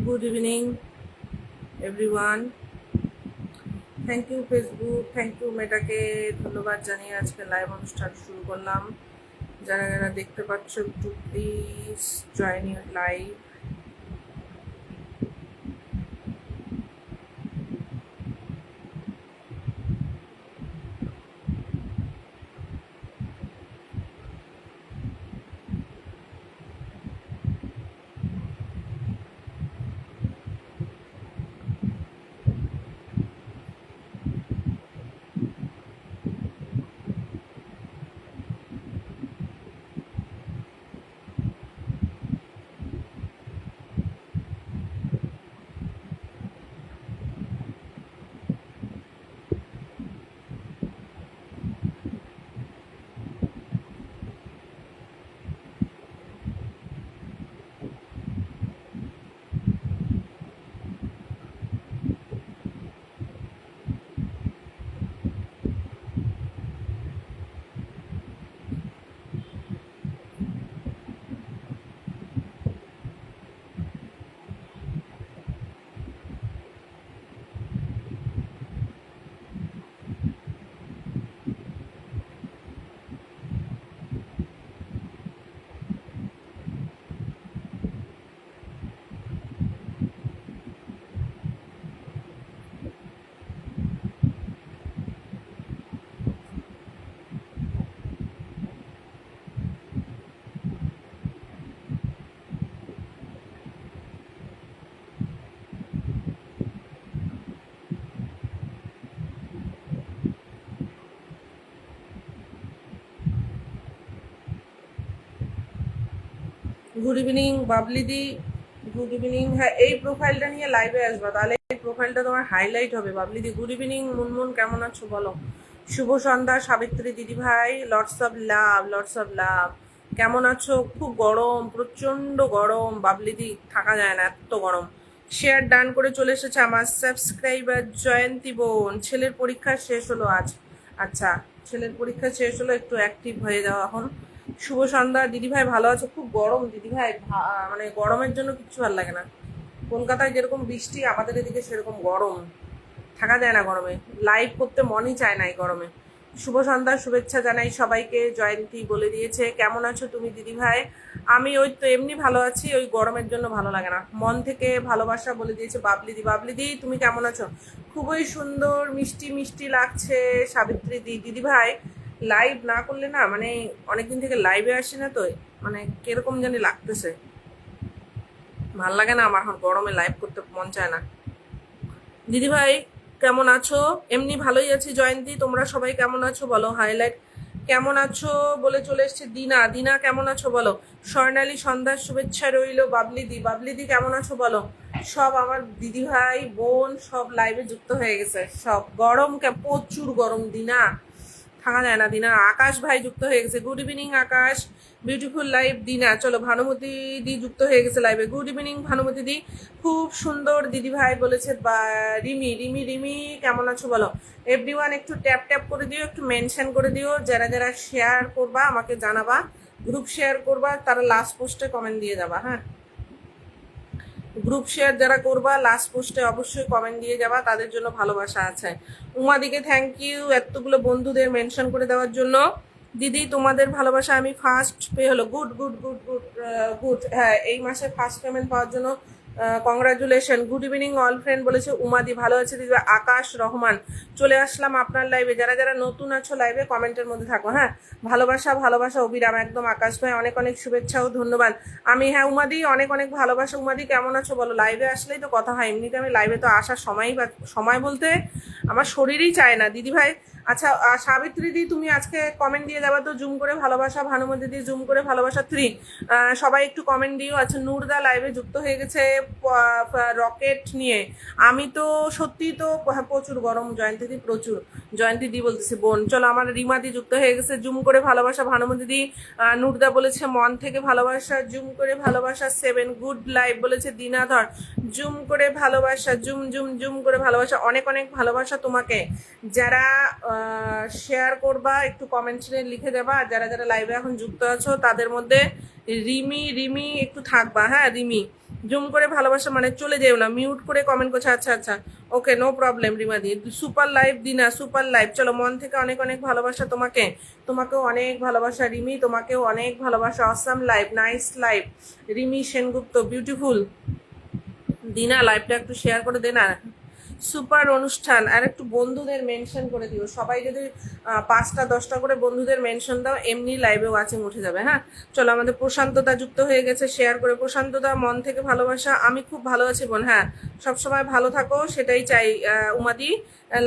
Good evening everyone. Thank you Facebook, thank you মেটাকে ধন্যবাদ জানিয়ে আজকে লাইভ অনুষ্ঠান শুরু করলাম। যারা যারা দেখতে পাচ্ছ একটু please join your live. Good evening বাবলিদি, গুড ইভিনিং। হ্যাঁ, এই প্রোফাইলটা নিয়ে লাইভে আসবা, তাহলে এই প্রোফাইলটা তোমার হাইলাইট হবে। বাবলিদি গুড ইভিনিং। মুনমুন কেমন আছো বলো? শুভ সন্ধ্যা সাবিত্রী দিদি ভাই, lots of love, lots of লাভ। কেমন আছো? খুব গরম, প্রচন্ড গরম বাবলিদি, থাকা যায় না, এত গরম। শেয়ার ডান করে চলে এসেছে আমার সাবস্ক্রাইবার জয়ন্তী বোন। ছেলের পরীক্ষা শেষ হলো আজ। আচ্ছা, ছেলের পরীক্ষা শেষ হলো, একটু অ্যাক্টিভ হয়ে যাও এখন। শুভ সন্ধ্যা দিদিভাই, ভালো আছো? খুব গরম দিদিভাই, মানে গরমের জন্য কিচ্ছু ভালো লাগে না। কলকাতায় যেরকম বৃষ্টি, আমাদের এদিকে সেরকম গরম, থাকা যায় না গরমে। লাইভ করতে মনই চায় না এই গরমে। শুভ সন্ধ্যার শুভেচ্ছা জানাই সবাইকে। জয়ন্তী বলে দিয়েছে কেমন আছো তুমি দিদিভাই? আমি ওই তো এমনি ভালো আছি, ওই গরমের জন্য ভালো লাগে না। মন থেকে ভালোবাসা বলে দিয়েছে বাবলিদি। বাবলিদি তুমি কেমন আছো? খুবই সুন্দর, মিষ্টি মিষ্টি লাগছে সাবিত্রী দিদিভাই। লাইভ না করলে না, মানে অনেকদিন থেকে লাইভে আসি না তো, মানে কিরকম জানি লাগতেছে, ভাল লাগে না আমার। এখন গরমে লাইভ করতে মন চায় না। দিদিভাই কেমন আছো? এমনি ভালোই আছি জয়ন্তী, তোমরা সবাই কেমন আছো বলো? হাইলাইট কেমন আছো বলে চলে এসছে দিনা। দিনা কেমন আছো বলো? স্বর্ণালী সন্ধ্যার শুভেচ্ছা রইল। বাবলিদি, বাবলিদি কেমন আছো বলো? সব আমার দিদিভাই বোন সব লাইভে যুক্ত হয়ে গেছে। সব গরম, প্রচুর গরম দিনা, থাকা যায় না দিনা। আকাশ ভাই যুক্ত হয়ে গেছে, গুড ইভিনিং আকাশ। বিউটিফুল লাইভ দিনা। চলো, ভানুমতি দি যুক্ত হয়ে গেছে লাইভে, গুড ইভিনিং ভানুমতি দি। খুব সুন্দর দিদি ভাই বলেছে। বা রিমি, রিমি রিমি কেমন আছো বলো? এভরিওয়ান একটু ট্যাপ ট্যাপ করে দিও, একটু মেনশন করে দিও। যারা যারা শেয়ার করবা আমাকে জানাবা, গ্রুপ শেয়ার করবা, তারা লাস্ট পোস্টে কমেন্ট দিয়ে যাবা। হ্যাঁ, গ্রুপ শেয়ার যারা করবা লাস্ট পোস্টে অবশ্যই কমেন্ট দিয়ে যাবা, তাদের জন্য ভালোবাসা আছে। উমাদিকে থ্যাংক ইউ এতগুলো বন্ধুদের মেনশন করে দেওয়ার জন্য। দিদি তোমাদের ভালোবাসা আমি ফার্স্ট পে হলো। Good good good good good. হ্যাঁ, এই মাসে ফার্স্ট পেমেন্ট পাওয়ার জন্য congratulation. Good evening all friend বলেছে উমাদি। ভালো আছে দিদি। আকাশ রহমান, চলে আসলাম আপনার লাইভে। যারা যারা নতুন আছো লাইভে কমেন্টের মধ্যে থাকো। হ্যাঁ, ভালোবাসা ভালোবাসা অবিরাম, একদম আকাশ ভাই অনেক অনেক শুভেচ্ছা ও ধন্যবাদ। আমি, হ্যাঁ উমাদি অনেক অনেক ভালোবাসা। উমাদি কেমন আছো বলো? লাইভে আসলেই তো কথা হয়, এমনিতে আমি লাইভে তো আসার সময় বলতে আমার শরীরই চায় না দিদি ভাই। আচ্ছা, সাবিত্রী দি তুমি আজকে কমেন্ট দিয়ে যাবা তো, জুম করে ভালোবাসা। ভানুমতি দি জুম করে ভালোবাসা 3। সবাই একটু কমেন্ট দিও। আচ্ছা, নূরদা লাইভে যুক্ত হয়ে গেছে রকেট নিয়ে। আমি তো সত্যি তো প্রচুর গরম জয়ন্তী দি, প্রচুর। জয়ন্তী দি বলতেছি বোন। চলো, আমার রিমা দি যুক্ত হয়ে গেছে, জুম করে ভালোবাসা। ভানুমতি দি, নূরদা বলেছে মন থেকে ভালোবাসা, জুম করে ভালোবাসা 7। গুড লাইভ বলেছে দিনাধর, জুম করে ভালোবাসা, জুম জুম জুম করে ভালোবাসা। অনেক অনেক ভালোবাসা তোমাকে। যারা শেয়ার করবা একটু কমেন্টে লিখে দেবা। আর যারা যারা লাইভে এখন যুক্ত আছো তাদের মধ্যে রিমি, রিমি একটু থাকবা। হ্যাঁ রিমি, জুম করে ভালোবাসা মানে চলে যেও না, মিউট করে কমেন্ট করছে। আচ্ছা আচ্ছা, ওকে, নো প্রবলেম রিমাদি। সুপার লাইভ দিনা, সুপার লাইভ। চলো, মন থেকে অনেক অনেক ভালোবাসা তোমাকে, তোমাকেও অনেক ভালোবাসা রিমি, তোমাকেও অনেক ভালোবাসা। Awesome live, nice live Rimi Sengupta, beautiful. দিনা লাইভটা একটু শেয়ার করে দে না। সুপার অনুষ্ঠান, আর একটু বন্ধুদের মেনশন করে দিও। সবাই যদি 5টা 10টা করে বন্ধুদের মেনশন দাও, এমনি লাইভে ওয়াচিং উঠে যাবে। হ্যাঁ, চলো, আমাদের প্রশান্তদা যুক্ত হয়ে গেছে, শেয়ার করে। প্রশান্তদা, মন থেকে ভালোবাসা। আমি খুব ভালো আছি বোন, হ্যাঁ, সবসময় ভালো থাকো, সেটাই চাই। উমাদি,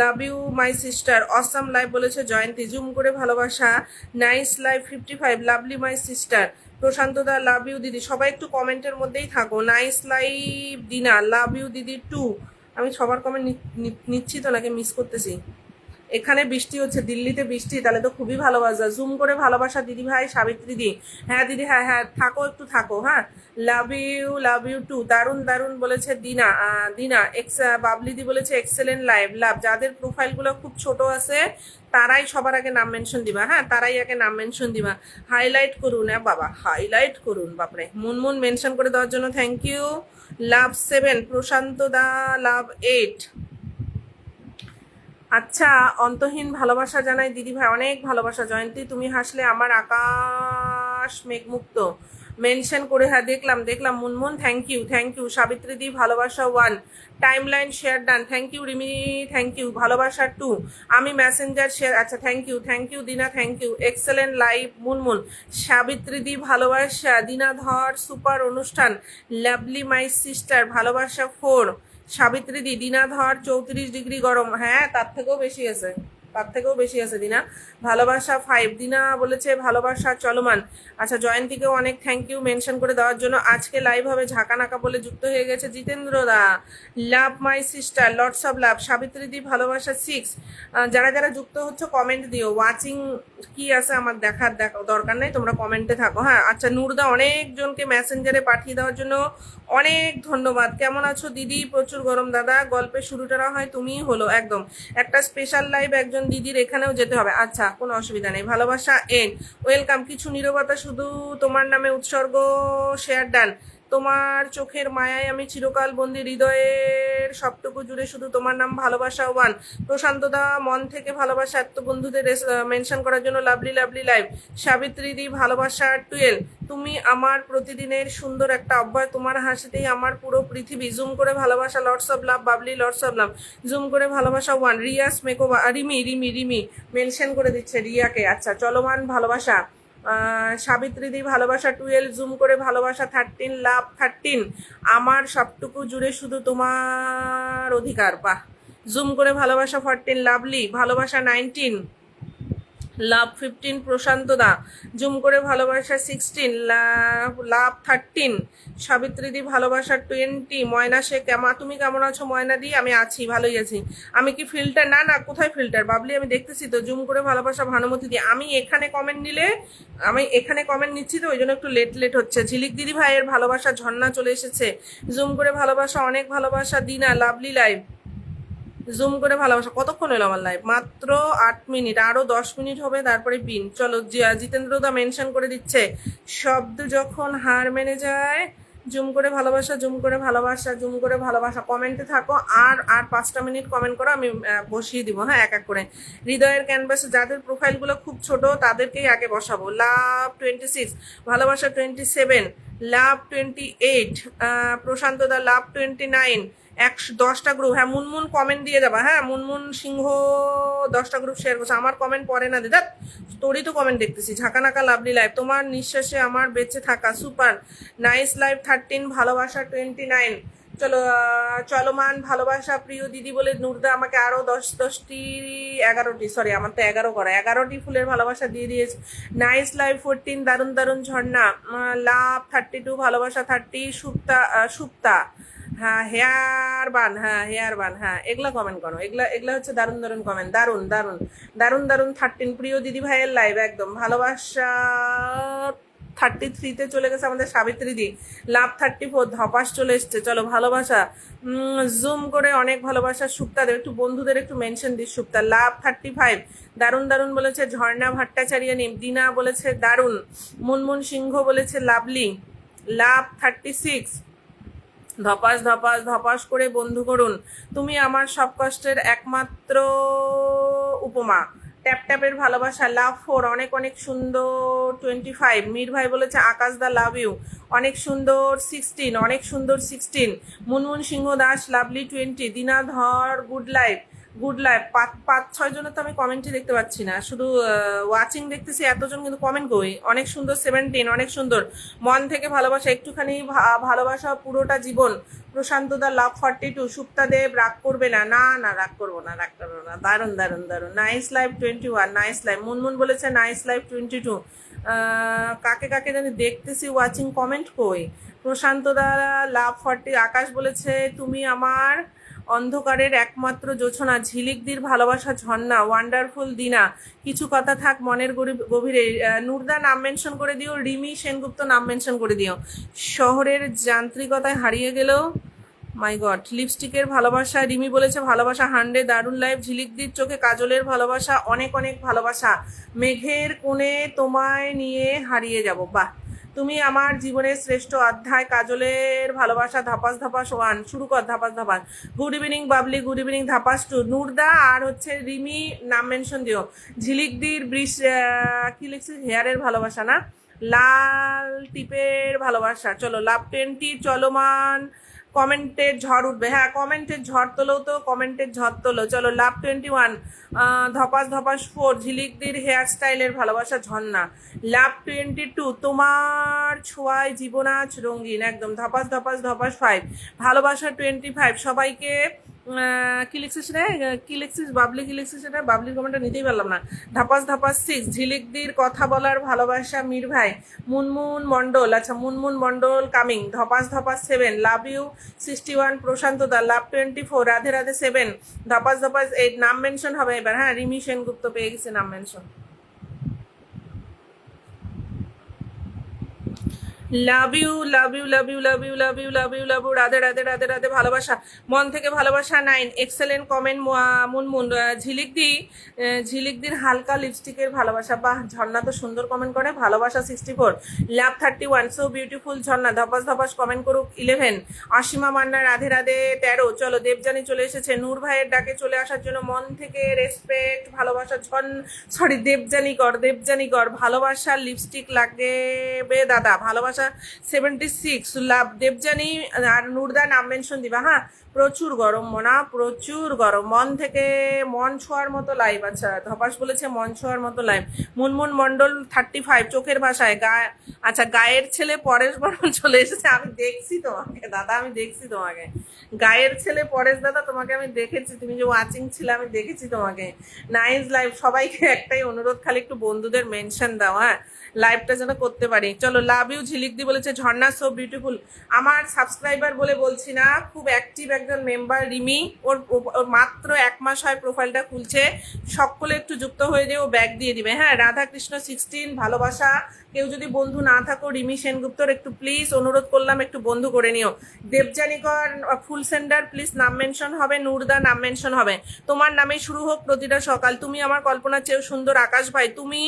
love you my sister. Awesome live বলেছে জয়ন্তী, জুম করে ভালোবাসা। Nice live 55, lovely my sister. প্রশান্তদা, লাভ ইউ দিদি। সবাই একটু কমেন্টের মধ্যেই থাকো। নাইস লাইভ দিনা, লাভ ইউ দিদি টু। আমি সবার কমেন্ট নিচ্ছি তো নাকি মিস করতেছি? এখানে বৃষ্টি হচ্ছে, দিল্লিতে বৃষ্টি, তাহলে তো খুবই ভালোবাসা। জুম করে ভালোবাসা দিদি ভাই, সাবিত্রী দি। হ্যাঁ দিদি, হ্যাঁ হ্যাঁ, থাকো, একটু থাকো। হ্যাঁ, লাভ ইউ টু। দারুন দারুন বলেছে দিনা। দিনা বাবলি দি বলেছে এক্সেলেন্ট লাইভ, লাভ। যাদের প্রোফাইলগুলো খুব ছোট আছে তারাই সবার আগে নাম মেনশন দিবা। হ্যাঁ, তারাই আগে নাম মেনশন দিবা। হাইলাইট করুন, হ্যাঁ বাবা, হাইলাইট করুন। বাপরে, মুনমুন মেনশন করে দেওয়ার জন্য থ্যাংক ইউ। লাভ 7, প্রশান্ত দা, লাভ 8। আচ্ছা, অন্তহীন ভালোবাসা জানাই দিদি ভাই, অনেক ভালোবাসা। জয়ন্তী, তুমি হাসলে আমার আকাশ মেঘমুক্ত। মেনশন করে, হ্যাঁ দেখলাম দেখলাম। Munmun, thank you thank you. Savitri di, ভালোবাসা 1। Timeline share done, thank you Rimi, thank you. ভালোবাসা 2। আমি মেসেঞ্জার শেয়ার, আচ্ছা thank you Dina, thank you. Excellent live Munmun. Savitri di, ভালোবাসা। দিনা ধর, সুপার অনুষ্ঠান। লাভলি মাই সিস্টার, ভালোবাসা 4। সাবিত্রী দি, দিনা ধর 34 ডিগ্রি গরম। হ্যাঁ, তার থেকেও বেশি আছে, তার থেকেও বেশি আছে দিনা। ভালোবাসা 5। দিনা বলেছে ভালোবাসা চলমান। আচ্ছা, জয়ন্তীকেও অনেক থ্যাংক ইউ মেনশন করে দেওয়ার জন্য। আজকে লাইভ হবে ঝাঁকা নাকা বলে যুক্ত হয়ে গেছে Jitendra da. Love my sister, lots of love. Savitri di, ভালোবাসা 6। যারা যারা যুক্ত হচ্ছে কমেন্ট দিও। ওয়াচিং কি আছে আমার দেখার দরকার নেই, তোমরা কমেন্টে থাকো। হ্যাঁ, আচ্ছা, নূরদা অনেকজনকে মেসেঞ্জারে পাঠিয়ে দেওয়ার জন্য অনেক ধন্যবাদ। কেমন আছো দিদি? প্রচুর গরম দাদা, গল্পের শুরুটা না হয় তুমিই হলো একদম। একটা স্পেশাল লাইভ একজন দিদির এখানেও যেতে হবে। আচ্ছা, কোনো অসুবিধা নেই। ভালোবাসা এন, ওয়েলকাম। কিছু নীরবতা শুধু তোমার নামে উৎসর্গ, শেয়ার ডান। তোমার চোখের মায়ায় আমি চিরকাল বন্দি, হৃদয়ের সবটুকু জুড়ে শুধু তোমার নাম, ভালোবাসা 1। প্রশান্তদা, মন থেকে ভালোবাসা। এত বন্ধুদের মেনশন করার জন্য lovely lovely live. Savitri di, ভালোবাসা 12। তুমি আমার প্রতিদিনের সুন্দর একটা অভ্যাস, তোমার হাসিতেই আমার পুরো পৃথিবী। জুম করে ভালোবাসা, lots of love Babli, lots of love. Zoom করে ভালোবাসা 1। রিয়াস মেকওভার, রিমি রিমি রিমি মেনশন করে দিচ্ছে রিয়াকে। আচ্ছা, চলমান ভালোবাসা। সাবিত্রী দি, ভালোবাসা 12। জুম করে ভালোবাসা 13, লাভ 13। আমার সবটুকু জুড়ে শুধু তোমার অধিকার, বাহ। জুম করে ভালোবাসা 14, লাভলি। ভালোবাসা 19, লাভ 15। প্রশান্ত দা, জুম করে ভালোবাসা 16, লাভ 13। সাবিত্রী দি, ভালোবাসা 20। ময়না শেখ, তুমি কেমন আছো ময়না দি? আমি আছি, ভালোই আছি। আমি কি ফিল্টার? না না, কোথায় ফিল্টার বাবলি? আমি দেখতেছি তো। জুম করে ভালোবাসা ভানুমতি দি। আমি এখানে কমেন্ট নিচ্ছি তো, ওই জন্য একটু লেট হচ্ছে। ঝিলিক দিদি ভাইয়ের ভালোবাসা, ঝর্ণা চলে এসেছে। জুম করে ভালোবাসা, অনেক ভালোবাসা দিনা, লাভলি লাইভ। জুম করে ভালোবাসা। কতক্ষণ এলো আমার লাইভ? মাত্র 8 মিনিট, আরো 10 মিনিট হবে তারপরে পিন। চলো, জিতেন্দ্র দা মেনশন করে দিচ্ছে, শব্দ যখন হার মেনে যায়। জুম করে ভালোবাসা, জুম করে ভালোবাসা, জুম করে ভালোবাসা। কমেন্টে থাকো, আর 5টা মিনিট কমেন্ট করো, আমি বসিয়ে দিব। হ্যাঁ, এক এক করে। হৃদয়ের ক্যানভাসে যাদের প্রোফাইলগুলো খুব ছোট তাদেরকেই আগে বসাবো। লাভ 26, ভালোবাসা 27, লাভ 28। প্রশান্ত দা, লাভ 29। 10টা গ্রুপ। হ্যাঁ, মুনমুন কমেন্ট দিয়ে যাবা। হ্যাঁ, মুনমুন সিংহ 10টা গ্রুপ শেয়ার করছে। আমার কমেন্ট পড়ে না দিদা, তোরই তো কমেন্ট দেখতেছি। ঝাঁকানাকা লাভলি লাইভ। তোমার নিঃশ্বাসে আমার বেঁচে থাকা, সুপার। নাইস লাইভ 13, ভালোবাসা 29। চলো, চলমান ভালোবাসা প্রিয় দিদি বলে নূরদা আমাকে আরো 11টি, সরি আমার তো 11 করা, 11টি ফুলের ভালোবাসা দিয়ে দিয়েছে। নাইস লাইভ 14, দারুন দারুন ঝর্ণা। লাভ 32, ভালোবাসা 30। সুপ্তা, হ্যাঁ হেয়ার বান, হ্যাঁ হেয়ার বান, হ্যাঁ এগুলা কমেন্ট করো। এগুলা হচ্ছে দারুন দারুন কমেন্ট, দারুন দারুন দারুন দারুন। 13, প্রিয় দিদি ভাইয়ের লাইভ একদম। ভালোবাসা 33-তে চলে গেছে আমাদের সাবিত্রী দি। লাভ 34, ধপাস চলে এসছে। চলো, ভালোবাসা জুম করে অনেক ভালোবাসা। সুপ্তাদের একটু, বন্ধুদের একটু মেনশন দিস। সুপ্তা, লাভ 35। দারুন দারুন বলেছে ঝর্ণা ভট্টাচার্য। দিনা বলেছে দারুন। মুনমুন সিংহ বলেছে লাভলি। লাভ 36। ধপাস ধপাস ধপাস করে বন্ধু করুন, তুমি আমার সব কষ্টের একমাত্র উপমা। ট্যাপ ট্যাপের ভালোবাসা, লাভ 4, অনেক অনেক সুন্দর 25। মীর ভাই বলেছে আকাশ দা লাভ ইউ, অনেক সুন্দর 16, অনেক সুন্দর 16। মুনমুন সিংহ দাস লাভলি 20। দিনা ধর গুড লাইফ, গুড লাইফ। 5-6 জনের তো আমি কমেন্টই দেখতে পাচ্ছি না, শুধু ওয়াচিং দেখতেছি, এতজন কিন্তু কমেন্ট কই। অনেক সুন্দর 17, অনেক সুন্দর। মন থেকে ভালোবাসা, একটুখানি ভালোবাসা পুরোটা জীবন। প্রশান্ত দা লাভ 42। সুপ্তা দেব রাগ করবে না, না না রাগ করবো না, রাগ করবো না। দারুণ দারুণ দারুণ। Nice live 21, nice live. Munmun বলেছে নাইস লাইভ 22। কাকে কাকে জানি দেখতেছি, ওয়াচিং কমেন্ট কই। প্রশান্ত দা লাভ 40। আকাশ বলেছে তুমি আমার অন্ধকারের একমাত্র জোছনা, ঝিলিকদির ভালোবাসা ঝর্ণা, ওয়ান্ডারফুল দিনা, কিছু কথা থাক মনের গভীরে। নুরদা নাম মেনশন করে দিও, রিমি সেনগুপ্ত নাম মেনশন করে দিও। শহরের যান্ত্রিকতায় হারিয়ে গেলেও মাই গড। লিপস্টিকের ভালোবাসা, রিমি বলেছে ভালোবাসা 100। দারুণ লাইভ। ঝিলিকদির চোখে কাজলের ভালোবাসা, অনেক অনেক ভালোবাসা। মেঘের কোণে তোমায় নিয়ে হারিয়ে যাব, বাহ। তুমি আমার জীবনের শ্রেষ্ঠ অধ্যায়, কাজলের ভালোবাসা, ধাপাস ধাপাস 1। শুরু কর ধাপাস ধাপাস। Good evening Babli, good evening ধাপাস 2। নুরদা আর হচ্ছে রিমি নাম মেনশন দিও। ঝিলিকদির কি লিখছিস, হেয়ারের ভালোবাসা না, লাল টিপের ভালোবাসা। চলো লাভ 20 চলমান। কমেন্টের ঝড় উঠবে, হ্যাঁ কমেন্টের ঝড় তোলো, তো কমেন্টের ঝড় তোলো। চলো লাভ 21। ধপাস ধপাস 4। ঝিলিকদির হেয়ার স্টাইলের ভালোবাসা ঝর্ণা। লাভ 22। তোমার ছোঁয়ায় জীবনাজ রঙিন, একদম। ধপাস ধপাস ধপাস 5। ভালোবাসা 25। সবাইকে কি লিখছিস রে, কি লিখছিস বাবলি, কি লিখছিস এটা, বাবলির কমেন্টটা নিতেই পারলাম না। ধাপাস ধাপাস 6। ঝিলিকদির কথা বলার ভালোবাসা, মীর ভাই। মুনমুন মণ্ডল, আচ্ছা মুনমুন মণ্ডল কামিং। ধপাস ধপাস 7। Love you 61। Prashanta da love 24। Radhe Radhe 7। ধপাস ধপাস 8। নাম মেনশন হবে এবার, হ্যাঁ রিমি সেনগুপ্ত পেয়ে গেছে নাম mention. Love you love you love you love you love you love you love you. Radhe Radhe Radhe Radhe. ভালোবাসা, মন থেকে ভালোবাসা 9। Excellent comment Munmun. ঝিলিকদির হালকা লিপস্টিকের ভালোবাসা, বাহ। ঝর্ণা তো সুন্দর কমেন্ট করে, ভালোবাসা 64। লাভ 31। সো বিউটিফুল ঝর্ণা, ধপাস ধপাস কমেন্ট করুক 11। অসীমা মান্না রাধে রাধে 13। চলো দেবজানি চলে এসেছে, নূর ভাইয়ের ডাকে চলে আসার জন্য মন থেকে রেসপেক্ট, ভালোবাসা দেবজানি কর ভালোবাসা। লিপস্টিক লাগবে দাদা, ভালোবাসা 76। লাভ দেবজানি আর নুরদা নাম মেনশন দিবা, হ্যাঁ। প্রচুর গরম মোনা, প্রচুর গরম। মন থেকে মন ছোঁয়ার মতো লাইভ, আচ্ছা ধপাস বলেছে মন ছোঁয়ার মতো লাইভ। মুনমুন মণ্ডল 35। চোখের ভাষায় আচ্ছা গায়ের ছেলে পরেশ বর্মন চলে এসেছে। আমি দেখছি তোমাকে দাদা, আমি দেখছি তোমাকে। গায়ের ছেলে পরেশ দাদা, তোমাকে আমি দেখেছি, তুমি যে ওয়াচিং ছিল আমি দেখেছি তোমাকে। Nice live. সবাইকে একটাই অনুরোধ, খালি একটু বন্ধুদের মেনশন দাও, হ্যাঁ লাইভটা যেন করতে পারি। চলো লাভ ইউ। ঝিলিকদি বলেছে ঝর্ণা সো বিউটিফুল। আমার সাবস্ক্রাইবার বলে বলছি না, খুব অ্যাক্টিভ একজন মেম্বার রিমি, ওর মাত্র 1 মাস হয় প্রোফাইলটা খুলছে। সকলে একটু যুক্ত হয়ে যেও, ব্যাগ দিয়ে দিবে, হ্যাঁ। রাধাকৃষ্ণ 16। ভালোবাসা। কেউ যদি বন্ধু না থাকো রিমি সেনগুপ্তর একটু প্লিজ অনুরোধ করলাম, একটু বন্ধু করে নিও। দেবজানিকর ফুল সেন্ডার প্লিজ নাম মেনশন হবে, নূরদা নাম মেনশন হবে। তোমার নামে শুরু হোক প্রতিটা সকাল, তুমি আমার কল্পনার চেয়েও সুন্দর। আকাশ ভাই তুমি